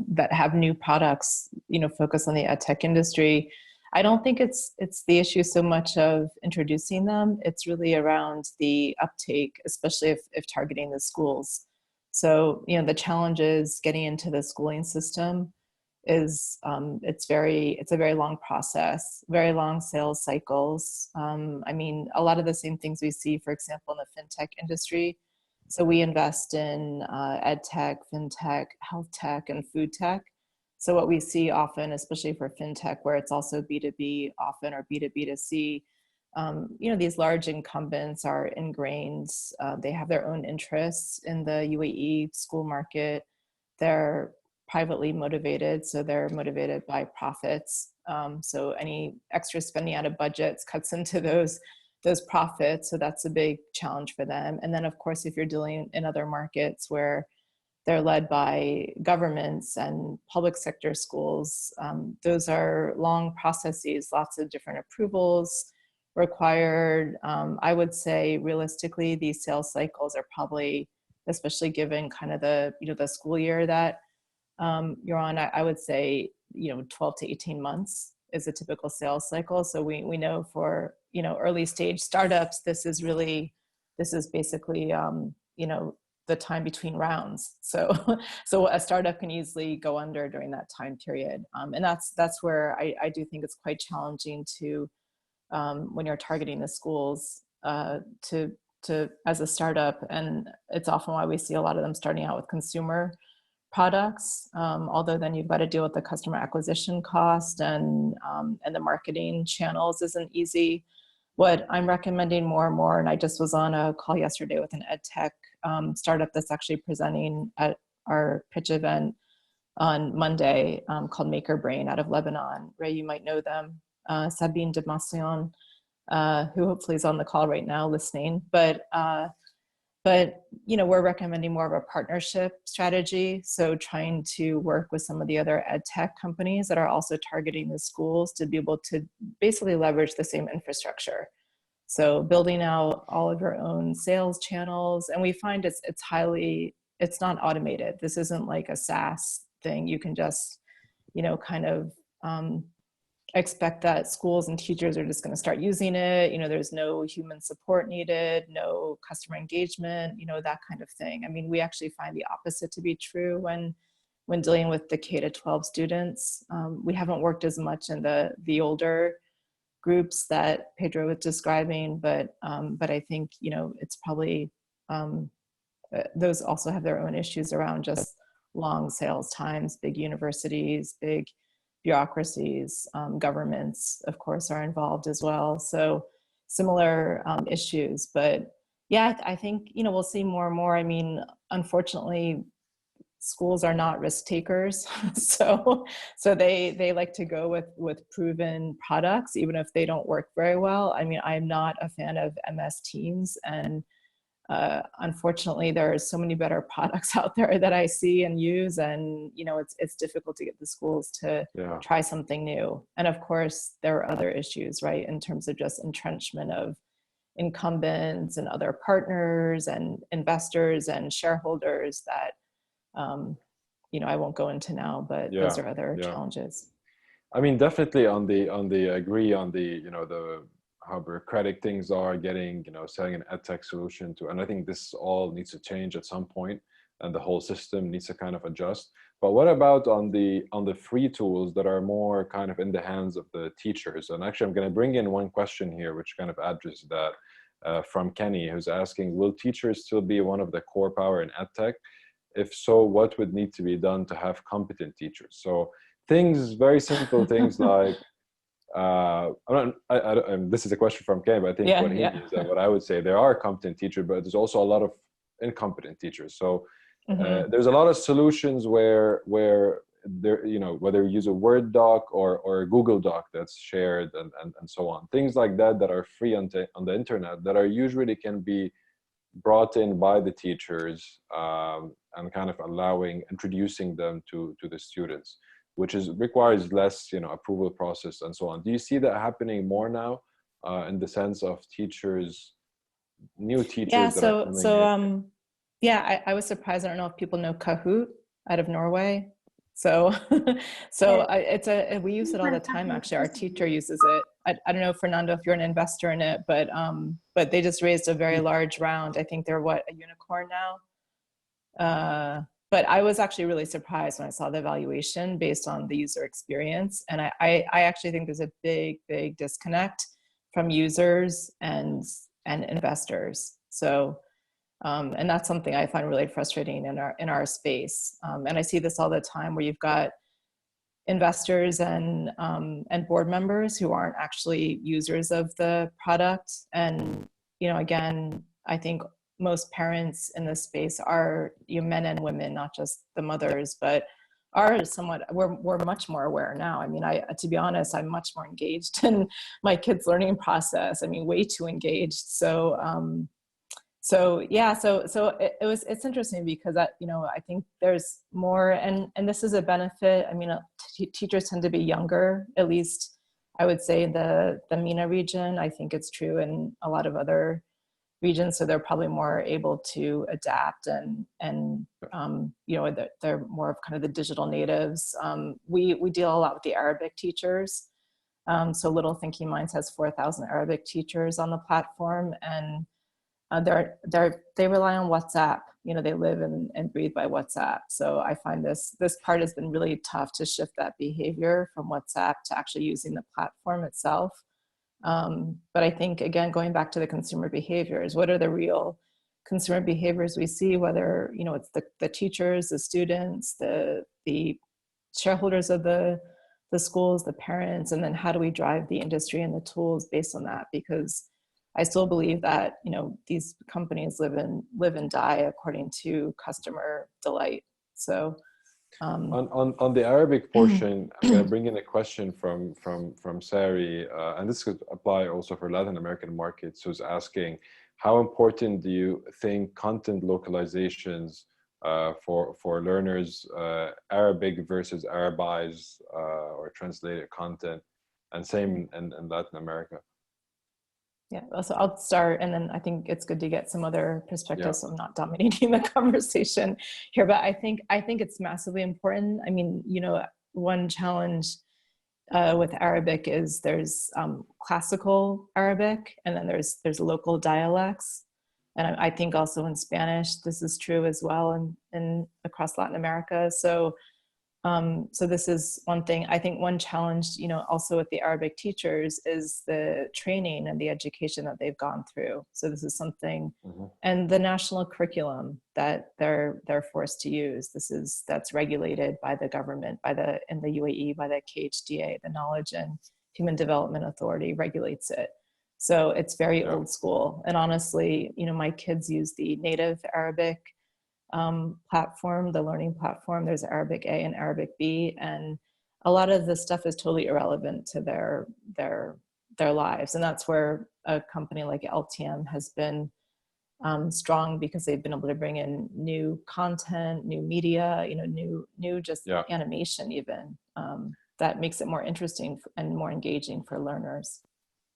that have new products, focus on the ed tech industry. I don't think it's the issue so much of introducing them. It's really around the uptake, especially if targeting the schools. So, the challenge is getting into the schooling system is it's a very long process, very long sales cycles. A lot of the same things we see, for example, in the fintech industry So we invest in ed tech, fintech, health tech, and food tech. So what we see often, especially for fintech, where it's also B2B often or B2B2C, these large incumbents are ingrained. They have their own interests in the UAE school market. They're privately motivated, so they're motivated by profits. So any extra spending out of budgets cuts into those profits. So that's a big challenge for them. And then, of course, if you're dealing in other markets where they're led by governments and public sector schools, those are long processes, lots of different approvals required. I would say realistically, these sales cycles are probably, especially given kind of the school year that you're on, I would say 12 to 18 months is a typical sales cycle. So we know for early stage startups, this is basically the time between rounds. So a startup can easily go under during that time period, and that's where I do think it's quite challenging to when you're targeting the schools to as a startup, and it's often why we see a lot of them starting out with consumer products, although then you've got to deal with the customer acquisition cost, and the marketing channels isn't easy. What I'm recommending more and more, and I just was on a call yesterday with an ed tech startup that's actually presenting at our pitch event on Monday, called Maker Brain out of Lebanon. Ray, you might know them. Sabine Demasion, who hopefully is on the call right now listening. But we're recommending more of a partnership strategy. So trying to work with some of the other ed tech companies that are also targeting the schools to be able to basically leverage the same infrastructure. So building out all of your own sales channels. And we find it's not automated. This isn't like a SaaS thing. You can just, expect that schools and teachers are just going to start using it. There's no human support needed, no customer engagement, that kind of thing. I mean, we actually find the opposite to be true when dealing with the K to 12 students. We haven't worked as much in the older groups that Pedro was describing, but I think, it's probably, those also have their own issues around just long sales times, big universities, big bureaucracies, governments, of course, are involved as well. So similar issues, but yeah, I think, we'll see more and more. I mean, unfortunately, schools are not risk takers. so they like to go with proven products, even if they don't work very well. I mean, I'm not a fan of MS Teams, and unfortunately, there are so many better products out there that I see and use, and it's difficult to get the schools to try something new. And of course, there are other issues, right, in terms of just entrenchment of incumbents and other partners and investors and shareholders that I won't go into now, but those are other challenges. I mean, definitely on the agree on the the how bureaucratic things are getting, selling an ed tech solution to, and I think this all needs to change at some point, and the whole system needs to kind of adjust. But what about on the free tools that are more kind of in the hands of the teachers? And actually, I'm going to bring in one question here, which kind of addresses that, from Kenny, who's asking, will teachers still be one of the core power in ed tech? If so, what would need to be done to have competent teachers? So things, very simple things like, this is a question from Kenny, but I think what he means and what I would say, there are competent teachers, but there's also a lot of incompetent teachers. So there's a lot of solutions where there, whether you use a Word doc or a Google doc that's shared and so on, things like that are free on the internet that are usually can be brought in by the teachers, and kind of introducing them to the students, which requires less, approval process and so on. Do you see that happening more now, in the sense of teachers, new teachers? I was surprised. I don't know if people know Kahoot out of Norway. So we use it all the time. Actually, our teacher uses it. I don't know, Fernando, if you're an investor in it, but they just raised a very large round. I think they're a unicorn now. But I was actually really surprised when I saw the valuation based on the user experience. And I actually think there's a big, big disconnect from users and investors. So And that's something I find really frustrating in our space. And I see this all the time where you've got investors and board members who aren't actually users of the product. And, you know, again, I think most parents in this space are, you know, men and women, not just the mothers, but are somewhat, we're much more aware now. I mean, to be honest, I'm much more engaged in my kids' learning process. I mean, way too engaged. So, yeah, it's interesting because you know, I think there's more, and this is a benefit. I mean, teachers tend to be younger, at least I would say the MENA region. I think it's true in a lot of other regions, so they're probably more able to adapt and you know, they're more of kind of the digital natives. We deal a lot with the Arabic teachers. So Little Thinking Minds has 4,000 Arabic teachers on the platform, and they rely on WhatsApp. You know, they live and breathe by WhatsApp. So I find this part has been really tough to shift that behavior from WhatsApp to actually using the platform itself. But I think, again, going back to the consumer behaviors, what are the real consumer behaviors we see, whether, you know, it's the teachers, the students, the shareholders of the schools, the parents, and then how do we drive the industry and the tools based on that? Because I still believe that, you know, these companies live and die according to customer delight. So on the Arabic portion, I'm going to bring in a question from Sari, and this could apply also for Latin American markets, who's asking, how important do you think content localizations for learners, Arabic versus Arabized or translated content, and same in Latin America? Yeah, so I'll start, and then I think it's good to get some other perspectives. So I'm not dominating the conversation here, but I think it's massively important. I mean, you know, one challenge with Arabic is there's classical Arabic, and then there's local dialects, and I think also in Spanish this is true as well, and across Latin America. So this is one thing. I think one challenge, you know, also with the Arabic teachers is the training and the education that they've gone through. So this is something, and the national curriculum that they're forced to use. That's regulated by the government, in the UAE, by the KHDA, the Knowledge and Human Development Authority regulates it. So it's very old school. And honestly, you know, my kids use the native Arabic platform, the learning platform. There's Arabic A and Arabic B, and a lot of this stuff is totally irrelevant to their lives. And that's where a company like LTM has been strong, because they've been able to bring in new content, new media, you know, new just animation even, that makes it more interesting and more engaging for learners.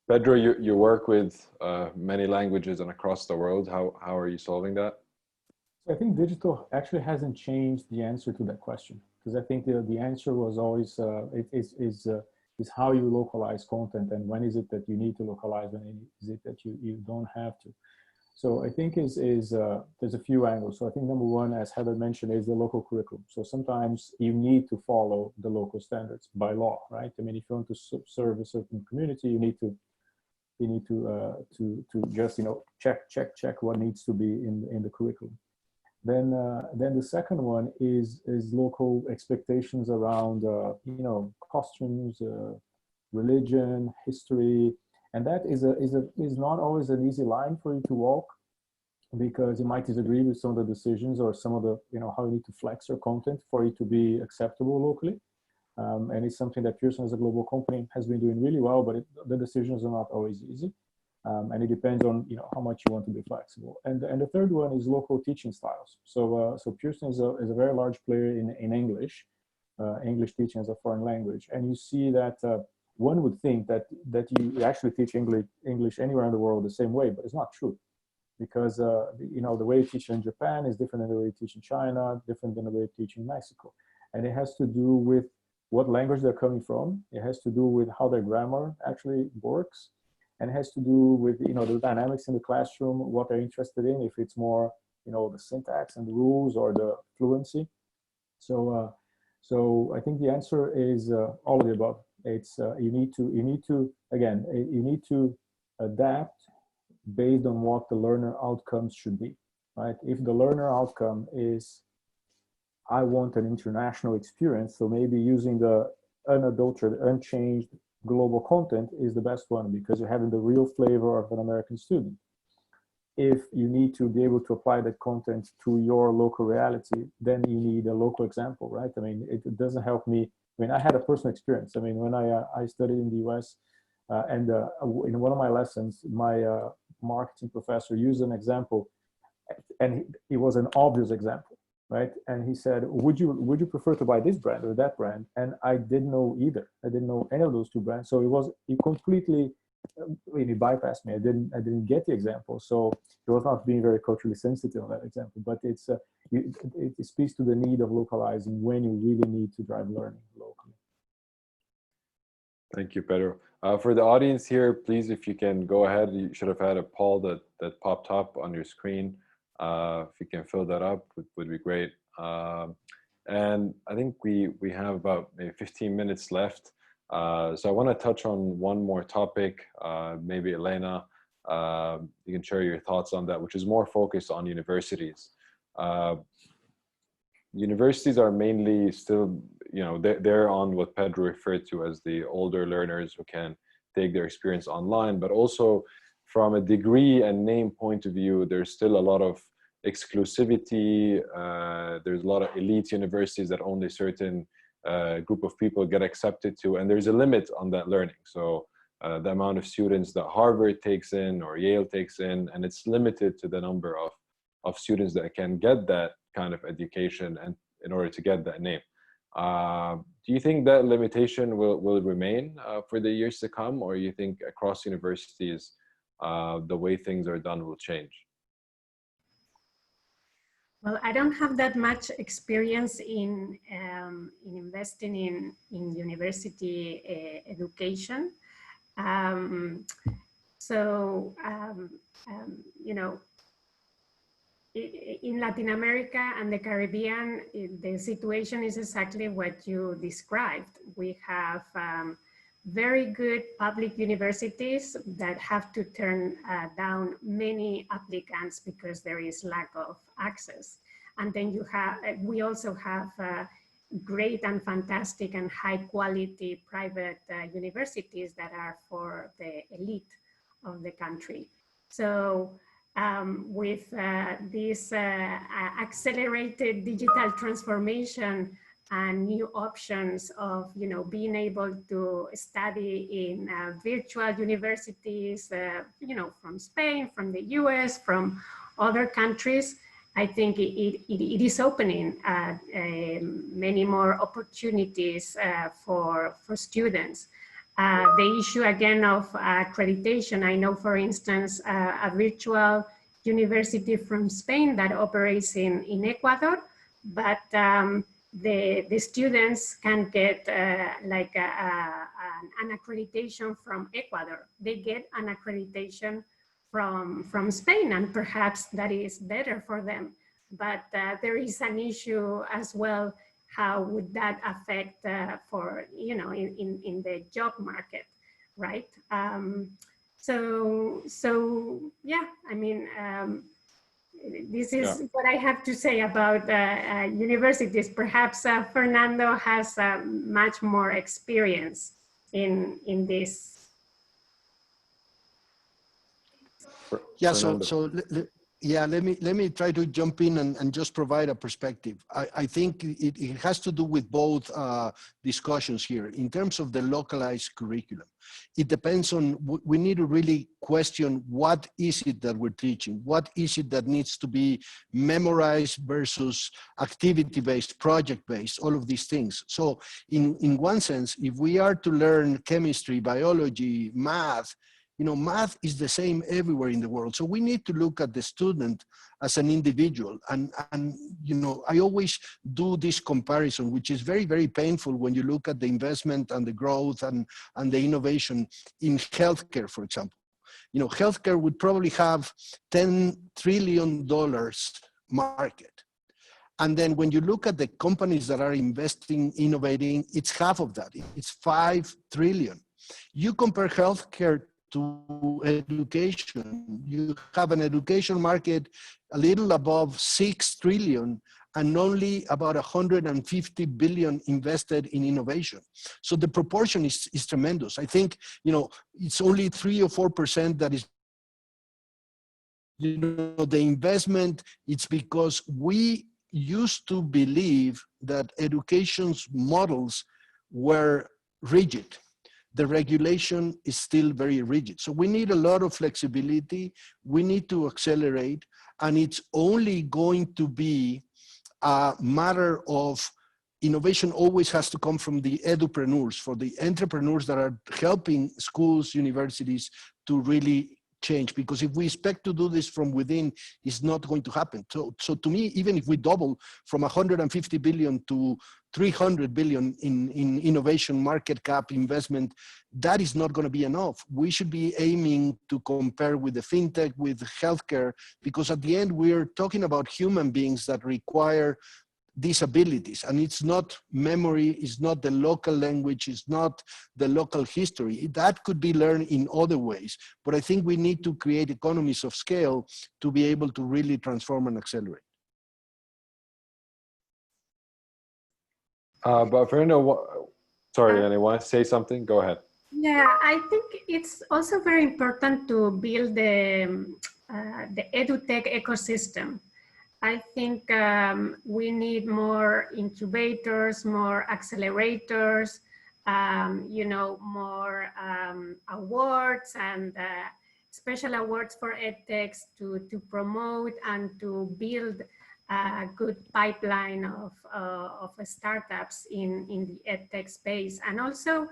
Pedro, you work with many languages and across the world. How are you solving that? I think digital actually hasn't changed the answer to that question, because I think the answer was always is how you localize content, and when is it that you need to localize, when is it that you don't have to. So I think there's a few angles. So I think number one, as Heather mentioned, is the local curriculum. So sometimes you need to follow the local standards by law, right? I mean, if you want to serve a certain community, you need to just, you know, check what needs to be in the curriculum. Then the second one is local expectations around you know, costumes, religion, history, and that is not always an easy line for you to walk, because you might disagree with some of the decisions or some of the, you know, how you need to flex your content for it to be acceptable locally. And it's something that Pearson as a global company has been doing really well, but the decisions are not always easy. And it depends on, you know, how much you want to be flexible. And the third one is local teaching styles. So Pearson is a very large player in English, English teaching as a foreign language. And you see that one would think that you actually teach English anywhere in the world the same way, but it's not true, because you know, the way you teach in Japan is different than the way you teach in China, different than the way you teach in Mexico, and it has to do with what language they're coming from. It has to do with how their grammar actually works. And it has to do with, you know, the dynamics in the classroom, what they're interested in, if it's more, you know, the syntax and the rules or the fluency. So I think the answer is all of the above. It's you need to adapt based on what the learner outcomes should be, right? If the learner outcome is, I want an international experience, so maybe using the unadulterated, unchanged global content is the best one because you're having the real flavor of an American student. If you need to be able to apply that content to your local reality, then you need a local example, right? I mean, it doesn't help me. I mean, I had a personal experience. I mean, when I studied in the US, and in one of my lessons, my marketing professor used an example, and it was an obvious example, right? And he said, would you prefer to buy this brand or that brand? And I didn't know either. I didn't know any of those two brands. So it completely, it bypassed me. I didn't get the example. So it was not being very culturally sensitive on that example, but it speaks to the need of localizing when you really need to drive learning locally. Thank you, Pedro. For the audience here, please, if you can go ahead, you should have had a poll that popped up on your screen. If you can fill that up, would be great. And I think we have about maybe 15 minutes left. So I want to touch on one more topic. Maybe Elena, you can share your thoughts on that, which is more focused on universities. Universities are mainly still, they're on what Pedro referred to as the older learners who can take their experience online, but also from a degree and name point of view, there's still a lot of exclusivity. There's a lot of elite universities that only certain group of people get accepted to, and there's a limit on that learning. So the amount of students that Harvard takes in or Yale takes in, and it's limited to the number of students that can get that kind of education and in order to get that name. Do you think that limitation will remain for the years to come, or you think across universities the way things are done will change? Well, I don't have that much experience in investing in university education. In Latin America and the Caribbean, the situation is exactly what you described. We have very good public universities that have to turn down many applicants because there is lack of access. And then we also have great and fantastic and high quality private universities that are for the elite of the country. So with this accelerated digital transformation and new options of being able to study in virtual universities, from Spain, from the US, from other countries, I think it is opening many more opportunities for students. The issue again of accreditation, I know, for instance, a virtual university from Spain that operates in Ecuador, but the students can get an accreditation from Ecuador. They get an accreditation from Spain, and perhaps that is better for them. But there is an issue as well. How would that affect for, in the job market, right? So yeah, I mean, this is what I have to say about universities. Perhaps Fernando has much more experience in this. Yeah, let me try to jump in and just provide a perspective. I think it has to do with both discussions here. In terms of the localized curriculum, it depends on, we need to really question what is it that we're teaching? What is it that needs to be memorized versus activity-based, project-based, all of these things. So in one sense, if we are to learn chemistry, biology, math, math is the same everywhere in the world. So we need to look at the student as an individual. And I always do this comparison, which is very, very painful when you look at the investment and the growth and the innovation in healthcare, for example. Healthcare would probably have $10 trillion market. And then when you look at the companies that are investing, innovating, it's half of that. It's 5 trillion. You compare healthcare to education. You have an education market a little above 6 trillion and only about 150 billion invested in innovation. So the proportion is tremendous. I think, it's only 3 or 4% that is, the investment. It's because we used to believe that education's models were rigid. The regulation is still very rigid. So we need a lot of flexibility. We need to accelerate, and it's only going to be a matter of innovation. Always has to come from the edupreneurs, for the entrepreneurs that are helping schools, universities to really change. Because if we expect to do this from within, it's not going to happen. So to me, even if we double from 150 billion to 300 billion in innovation market cap investment, that is not going to be enough. We should be aiming to compare with the fintech, with healthcare, because at the end, we're talking about human beings that require these abilities. And it's not memory, it's not the local language, it's not the local history. That could be learned in other ways. But I think we need to create economies of scale to be able to really transform and accelerate. But Fernando, sorry, Elena, want to say something? Go ahead. Yeah, I think it's also very important to build the edutech ecosystem. I think we need more incubators, more accelerators, more awards and special awards for edtechs to promote and to build a good pipeline of startups in the edtech space. And also,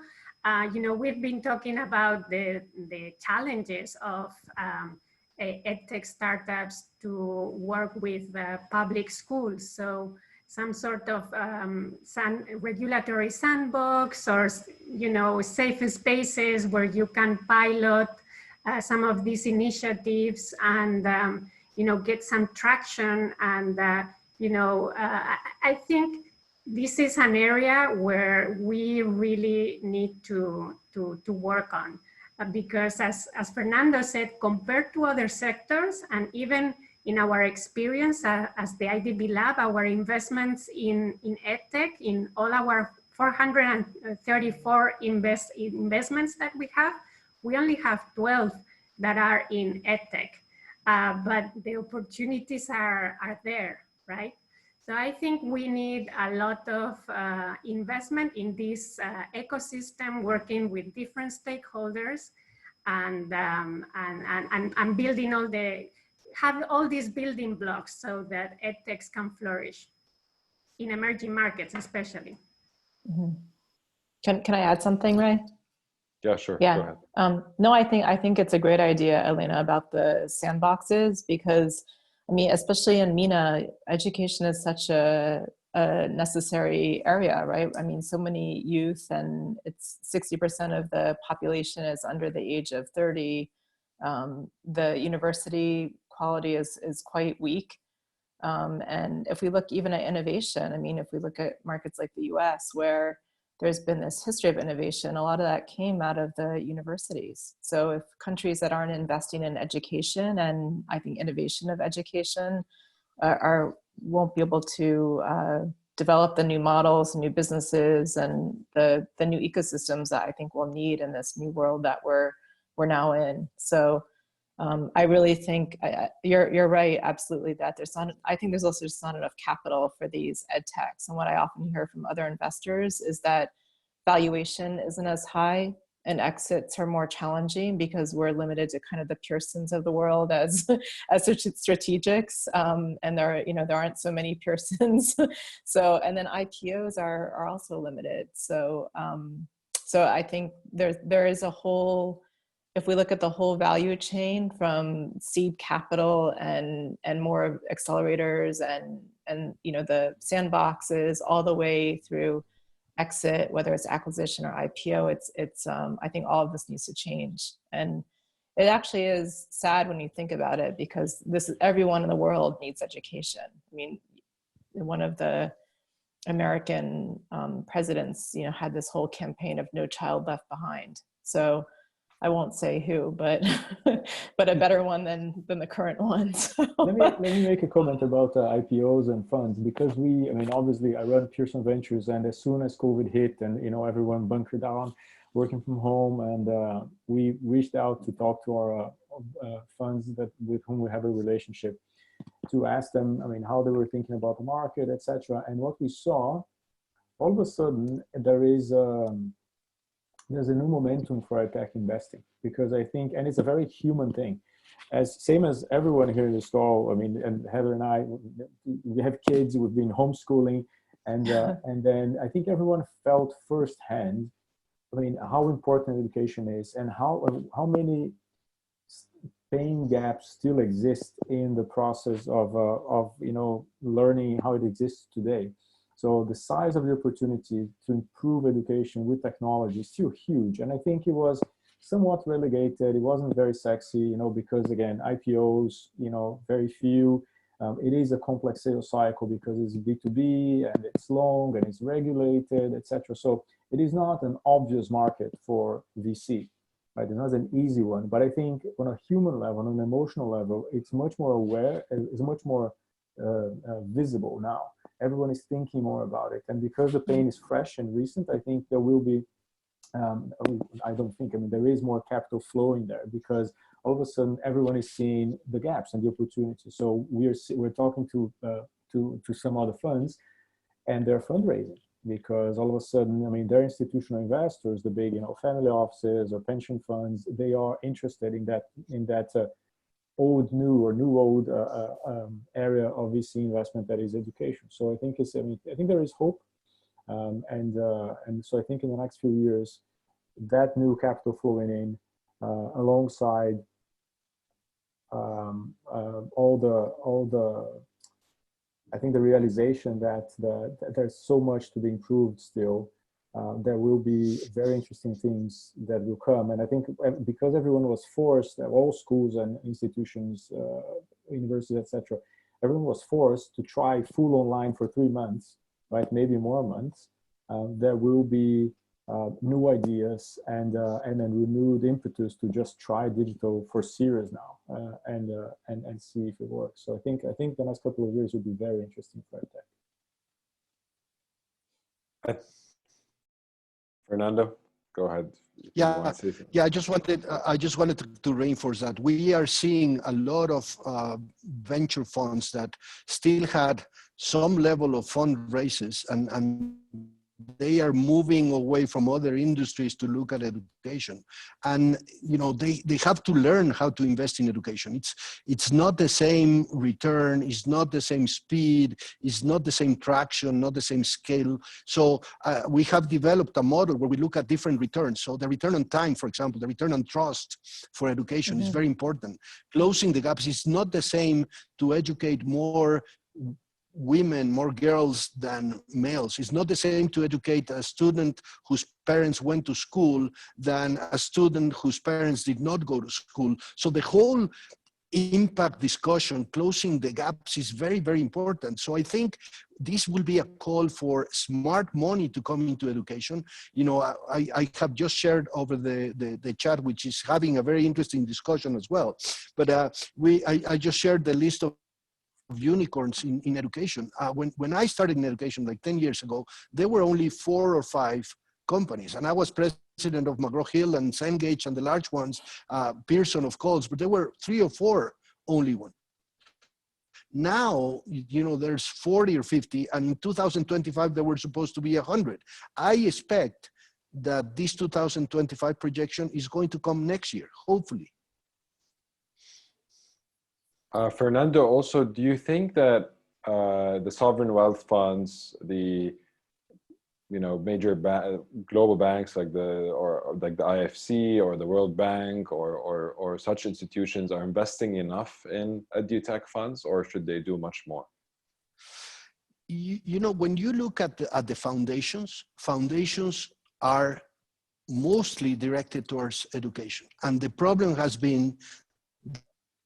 we've been talking about the challenges of edtech startups to work with public schools. So some sort of regulatory sandbox or, safe spaces where you can pilot some of these initiatives and, get some traction. And, I think this is an area where we really need to work on. Because as Fernando said, compared to other sectors, and even in our experience as the IDB Lab, our investments in EdTech, in all our 434 investments that we only have 12 that are in EdTech. But the opportunities are there, right? So I think we need a lot of investment in this ecosystem, working with different stakeholders, and building have all these building blocks so that edtechs can flourish in emerging markets, especially. Mm-hmm. Can I add something, Ray? Yeah, sure. Yeah. Go ahead. No, I think it's a great idea, Elena, about the sandboxes, because especially in MENA, education is such a necessary area, right? So many youth, and it's 60% of the population is under the age of 30. The university quality is quite weak. And if we look even at innovation, if we look at markets like the US, where there's been this history of innovation, a lot of that came out of the universities. So if countries that aren't investing in education, and I think innovation of education, won't be able to develop the new models, new businesses, and the new ecosystems that I think we'll need in this new world that we're now in. So I really think you're right, absolutely, that I think there's also just not enough capital for these ed techs. And what I often hear from other investors is that valuation isn't as high and exits are more challenging because we're limited to kind of the Pearsons of the world as strategics. And there aren't so many Pearsons. So, and then IPOs are also limited. So, so I think there is a whole, if we look at the whole value chain from seed capital and more accelerators and the sandboxes all the way through exit, whether it's acquisition or IPO, it's I think all of this needs to change. And it actually is sad when you think about it, because everyone in the world needs education. One of the American presidents, had this whole campaign of No Child Left Behind. So I won't say who, but but a better one than the current one. So. Let me make a comment about IPOs and funds, because I mean, obviously I run Pearson Ventures, and as soon as COVID hit and, you know, everyone bunkered down working from home, and we reached out to talk to our funds with whom we have a relationship, to ask them, I mean, how they were thinking about the market, etc. And what we saw, all of a sudden, there's a new momentum for tech investing, because I think, and it's a very human thing, same as everyone here in this call. I mean, and Heather and I, we have kids, we've been homeschooling, and then I think everyone felt firsthand, I mean, how important education is, and how many pain gaps still exist in the process of you know, learning how it exists today. So the size of the opportunity to improve education with technology is still huge. And I think it was somewhat relegated. It wasn't very sexy, you know, because again, IPOs, you know, very few. It is a complex sales cycle because it's B2B and it's long and it's regulated, etc. So it is not an obvious market for VC, right? It's not an easy one. But I think on a human level, on an emotional level, it's much more aware, it's much more visible now. Everyone is thinking more about it. And because the pain is fresh and recent, I think there will be, I don't think, I mean, there is more capital flowing there, because all of a sudden everyone is seeing the gaps and the opportunities. So we're talking to some other funds, and they're fundraising, because all of a sudden, I mean, they're institutional investors, the big, you know, family offices or pension funds, they are interested in that old new or new old area of VC investment that is education. So I think I think there is hope, and so I think in the next few years, that new capital flowing in, alongside all the I think the realization that there's so much to be improved still. There will be very interesting things that will come. And I think because everyone was forced, all schools and institutions, universities, etc., everyone was forced to try full online for 3 months, right? Maybe more months. There will be new ideas and a renewed impetus to just try digital for serious now, and see if it works. So I think the next couple of years will be very interesting for tech. Fernando, go ahead. Yeah, I just wanted to reinforce that we are seeing a lot of venture funds that still had some level of fundraisers, and they are moving away from other industries to look at education. And you know, they have to learn how to invest in education. It's not the same return, it's not the same speed, it's not the same traction, not the same scale. So we have developed a model where we look at different returns. So the return on time, for example, the return on trust for education is very important. Closing the gaps is not the same to educate more women, more girls than males. It's not the same to educate a student whose parents went to school than a student whose parents did not go to school. So the whole impact discussion, closing the gaps, is very, very important. So I think this will be a call for smart money to come into education. You know, I have just shared over the chat, which is having a very interesting discussion as well. But I just shared the list of unicorns in education. When I started in education like 10 years ago, there were only 4 or 5 companies, and I was president of McGraw-Hill and Cengage and the large ones, Pearson of course, but there were 3 or 4 only one. Now, you know, there's 40 or 50, and in 2025 there were supposed to be 100. I expect that this 2025 projection is going to come next year, hopefully. Fernando, also, do you think that the sovereign wealth funds, the major global banks like the IFC or the World Bank or such institutions are investing enough in edutech funds, or should they do much more? You know, when you look at the foundations are mostly directed towards education, and the problem has been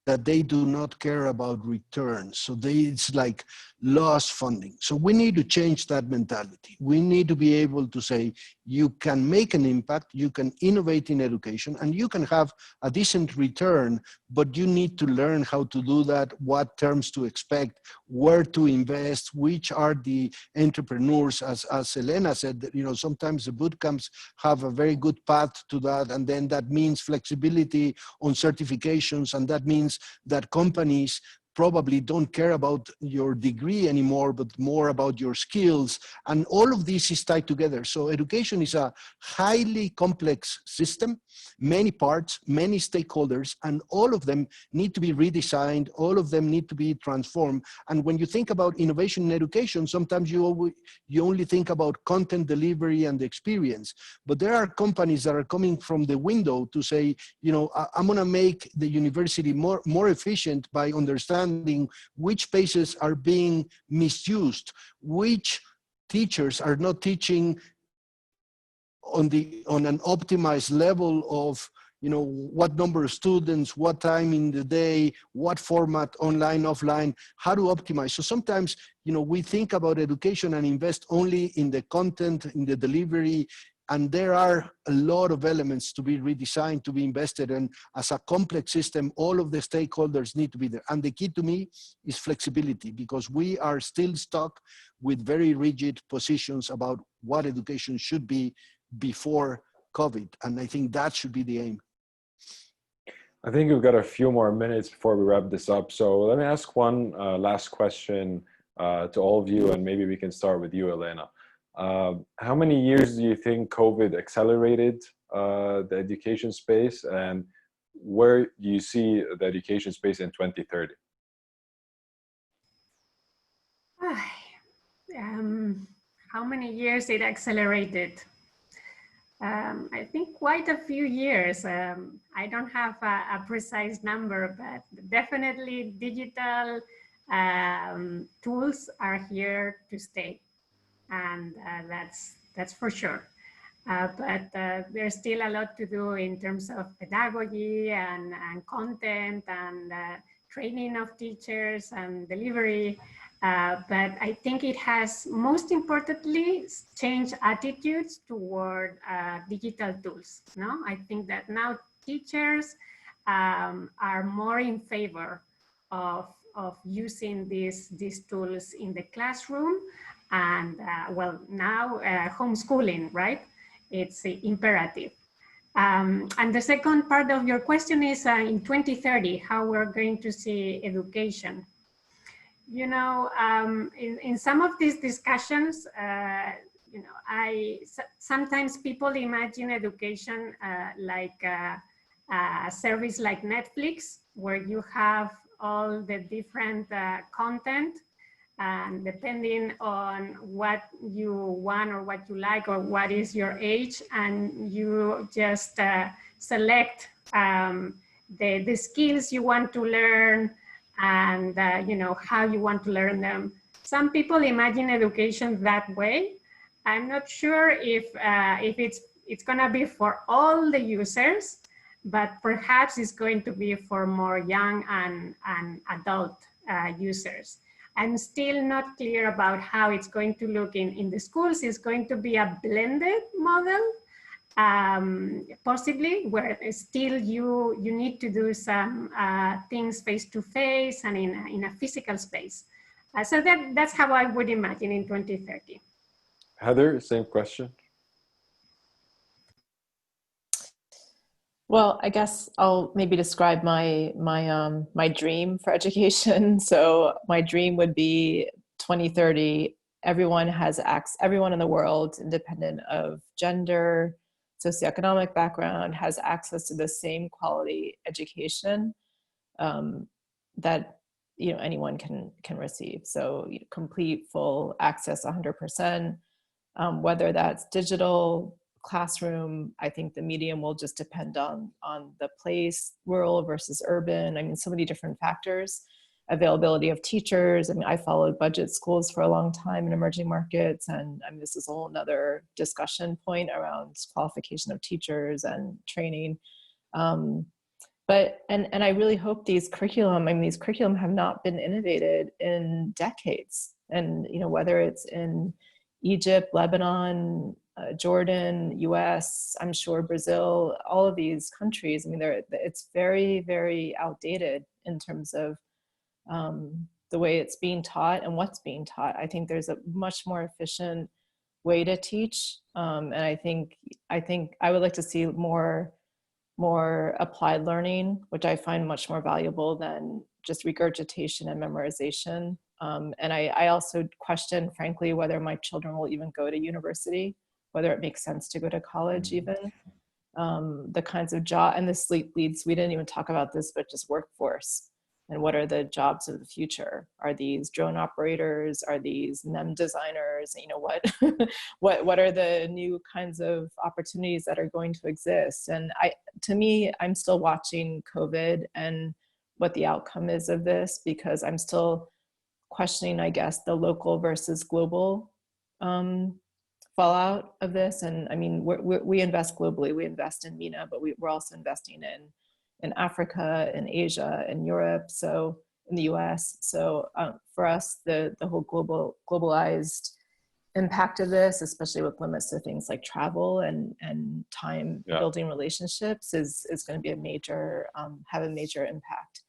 that they do not care about returns. So it's like loss funding. So we need to change that mentality. We need to be able to say, you can make an impact, you can innovate in education, and you can have a decent return, but you need to learn how to do that, what terms to expect, where to invest, which are the entrepreneurs. As Elena said, you know, sometimes the boot camps have a very good path to that, and then that means flexibility on certifications, and that means that companies probably don't care about your degree anymore, but more about your skills. And all of this is tied together. So education is a highly complex system, many parts, many stakeholders, and all of them need to be redesigned. All of them need to be transformed. And when you think about innovation in education, sometimes you only think about content delivery and the experience. But there are companies that are coming from the window to say, you know, I'm going to make the university more efficient by understanding which spaces are being misused, which teachers are not teaching on an optimized level of, you know, what number of students, what time in the day, what format, online, offline, how to optimize. So sometimes, you know, we think about education and invest only in the content, in the delivery, and there are a lot of elements to be redesigned, to be invested in. As a complex system, all of the stakeholders need to be there. And the key to me is flexibility, because we are still stuck with very rigid positions about what education should be before COVID. And I think that should be the aim. I think we've got a few more minutes before we wrap this up. So let me ask one last question to all of you, and maybe we can start with you, Elena. How many years do you think COVID accelerated the education space, and where do you see the education space in 2030? How many years it accelerated? I think quite a few years. I don't have a precise number, but definitely digital tools are here to stay. And that's for sure. But there's still a lot to do in terms of pedagogy and content and training of teachers and delivery. But I think it has, most importantly, changed attitudes toward digital tools. No, I think that now teachers are more in favor of using these tools in the classroom. And well, now homeschooling, right? It's imperative. And the second part of your question is in 2030, how we're going to see education. You know, in some of these discussions, you know, sometimes people imagine education like a service like Netflix, where you have all the different content, and depending on what you want or what you like or what is your age, and you just select the skills you want to learn and you know, how you want to learn them. Some people imagine education that way. I'm not sure if it's gonna be for all the users, but perhaps it's going to be for more young and adult users. I'm still not clear about how it's going to look in the schools. It's going to be a blended model, possibly, where still you need to do some things face-to-face and in a physical space. So that's how I would imagine in 2030. Heather, same question. Well, I guess I'll maybe describe my dream for education. So my dream would be 2030, everyone in the world, independent of gender, socioeconomic background, has access to the same quality education that, you know, anyone can receive. So complete, full access, 100%, whether that's digital, classroom. I think the medium will just depend on the place, rural versus urban. I mean, so many different factors. Availability of teachers. I mean, I followed budget schools for a long time in emerging markets, and I mean, this is a whole nother discussion point around qualification of teachers and training. But, and I really hope these curriculum, I mean, these curriculum have not been innovated in decades. And, you know, whether it's in Egypt, Lebanon, Jordan, US, I'm sure Brazil, all of these countries, I mean, it's very, very outdated in terms of the way it's being taught and what's being taught. I think there's a much more efficient way to teach. And I think I would like to see more applied learning, which I find much more valuable than just regurgitation and memorization. And I also question, frankly, whether my children will even go to university, whether it makes sense to go to college even. The kinds of job, and this leads, we didn't even talk about this, but just workforce. And what are the jobs of the future? Are these drone operators? Are these NEM designers? You know, what are the new kinds of opportunities that are going to exist? And to me, I'm still watching COVID and what the outcome is of this, because I'm still questioning, I guess, the local versus global fallout of this. And I mean, we invest globally, we invest in MENA, but we're also investing in Africa, in Asia, in Europe, so in the US. So for us, the whole globalized impact of this, especially with limits to things like travel and time building relationships, is going to be have a major impact.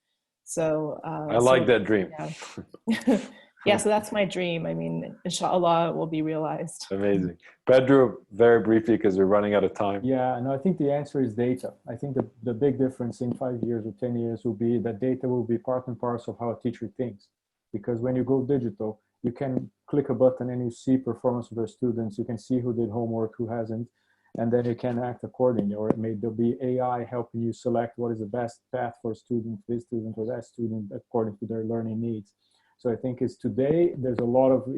So I like that dream. Yeah. Yeah, so that's my dream. I mean, inshallah, it will be realized. Amazing. Pedro, very briefly, because we're running out of time. Yeah, no, I think the answer is data. I think the big difference in 5 years or 10 years will be that data will be part and parcel of how a teacher thinks. Because when you go digital, you can click a button and you see performance of your students. You can see who did homework, who hasn't, and then you can act accordingly. Or there'll be AI helping you select what is the best path for a student, this student or that student, according to their learning needs. So I think today there's a lot of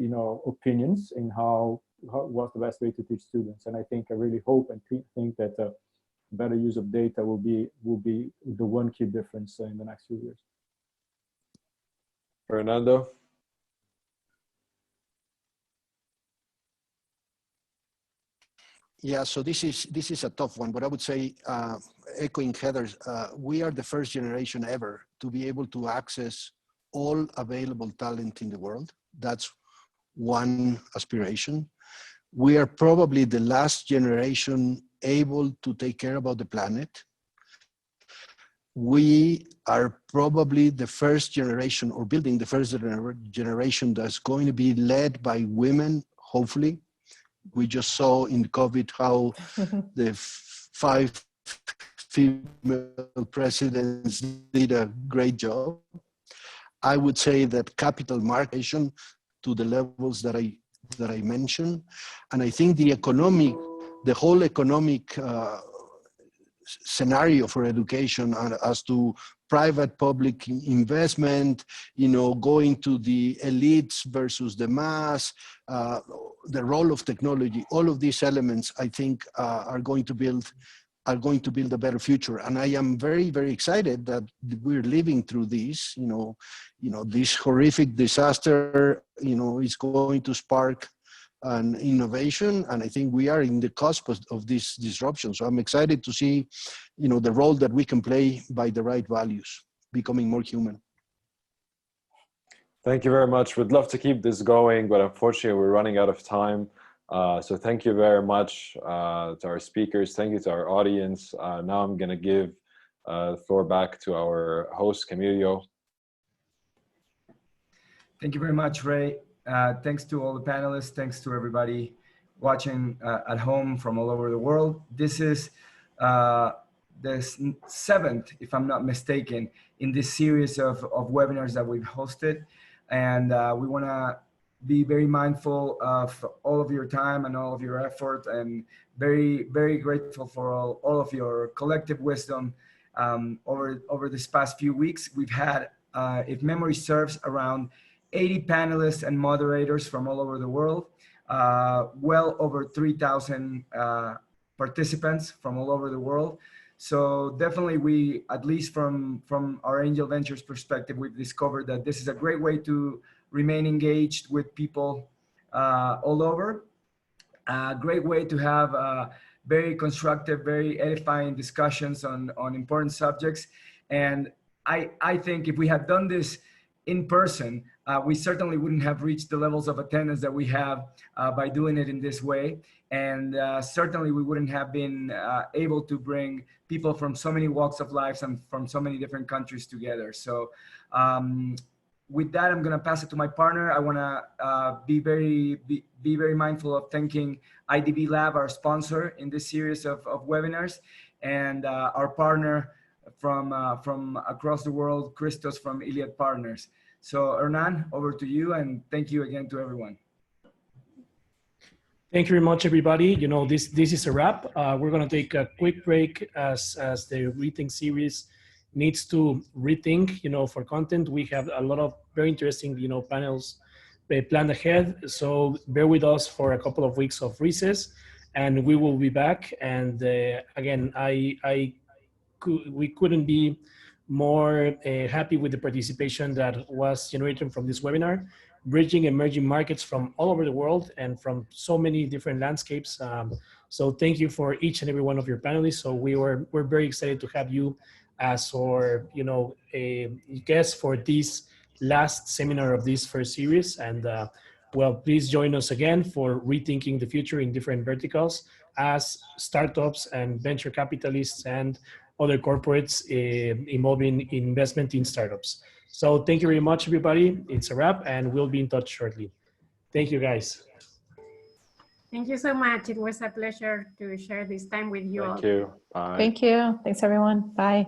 opinions in what's the best way to teach students, and I really hope and think that better use of data will be the one key difference in the next few years. Fernando. Yeah, so this is a tough one, but I would say, echoing Heather's, we are the first generation ever to be able to access all available talent in the world. That's one aspiration. We are probably the last generation able to take care about the planet. We are probably the first generation, or building the first generation, that's going to be led by women, hopefully. We just saw in COVID how the 5 female presidents did a great job. I would say that capital market to the levels that I mentioned, and I think the whole economic scenario for education as to private public investment, going to the elites versus the mass, the role of technology, all of these elements, I think, are going to build a better future. And I am very, very excited that we're living through this. This horrific disaster, is going to spark an innovation, and I think we are in the cusp of this disruption. So I'm excited to see, the role that we can play by the right values, becoming more human. Thank you very much. We'd love to keep this going, but unfortunately we're running out of time. So thank you very much to our speakers. Thank you to our audience. Now I'm going to give the floor back to our host, Camilio. Thank you very much, Ray. Thanks to all the panelists. Thanks to everybody watching at home from all over the world. This is the 7th, if I'm not mistaken, in this series of webinars that we've hosted. And we want to be very mindful of all of your time and all of your effort, and very, very grateful for all of your collective wisdom over this past few weeks. We've had, if memory serves, around 80 panelists and moderators from all over the world, well over 3,000 participants from all over the world. So definitely we, at least from our Angel Ventures perspective, we've discovered that this is a great way to remain engaged with people all over. A great way to have very constructive, very edifying discussions on important subjects. And I think if we had done this in person, we certainly wouldn't have reached the levels of attendance that we have by doing it in this way. And certainly we wouldn't have been able to bring people from so many walks of life and from so many different countries together. So with that, I'm gonna pass it to my partner. I wanna be very mindful of thanking IDB Lab, our sponsor in this series of webinars, and our partner from across the world, Christos from Iliad Partners. So Hernan, over to you, and thank you again to everyone. Thank you very much, everybody. You know, this is a wrap. We're going to take a quick break as the Rethink series needs to rethink, you know, for content. We have a lot of very interesting, you know, panels planned ahead. So bear with us for a couple of weeks of recess, and we will be back. And again, we couldn't be more happy with the participation that was generated from this webinar, bridging emerging markets from all over the world and from so many different landscapes. So thank you for each and every one of your panelists. So we're very excited to have you as our, you know, a guest for this last seminar of this first series. And well, please join us again for rethinking the future in different verticals as startups and venture capitalists and other corporates involving investment in startups. So thank you very much, everybody. It's a wrap, and we'll be in touch shortly. Thank you, guys. Thank you so much. It was a pleasure to share this time with you all. Thank you. Bye. Thank you. Thanks, everyone. Bye.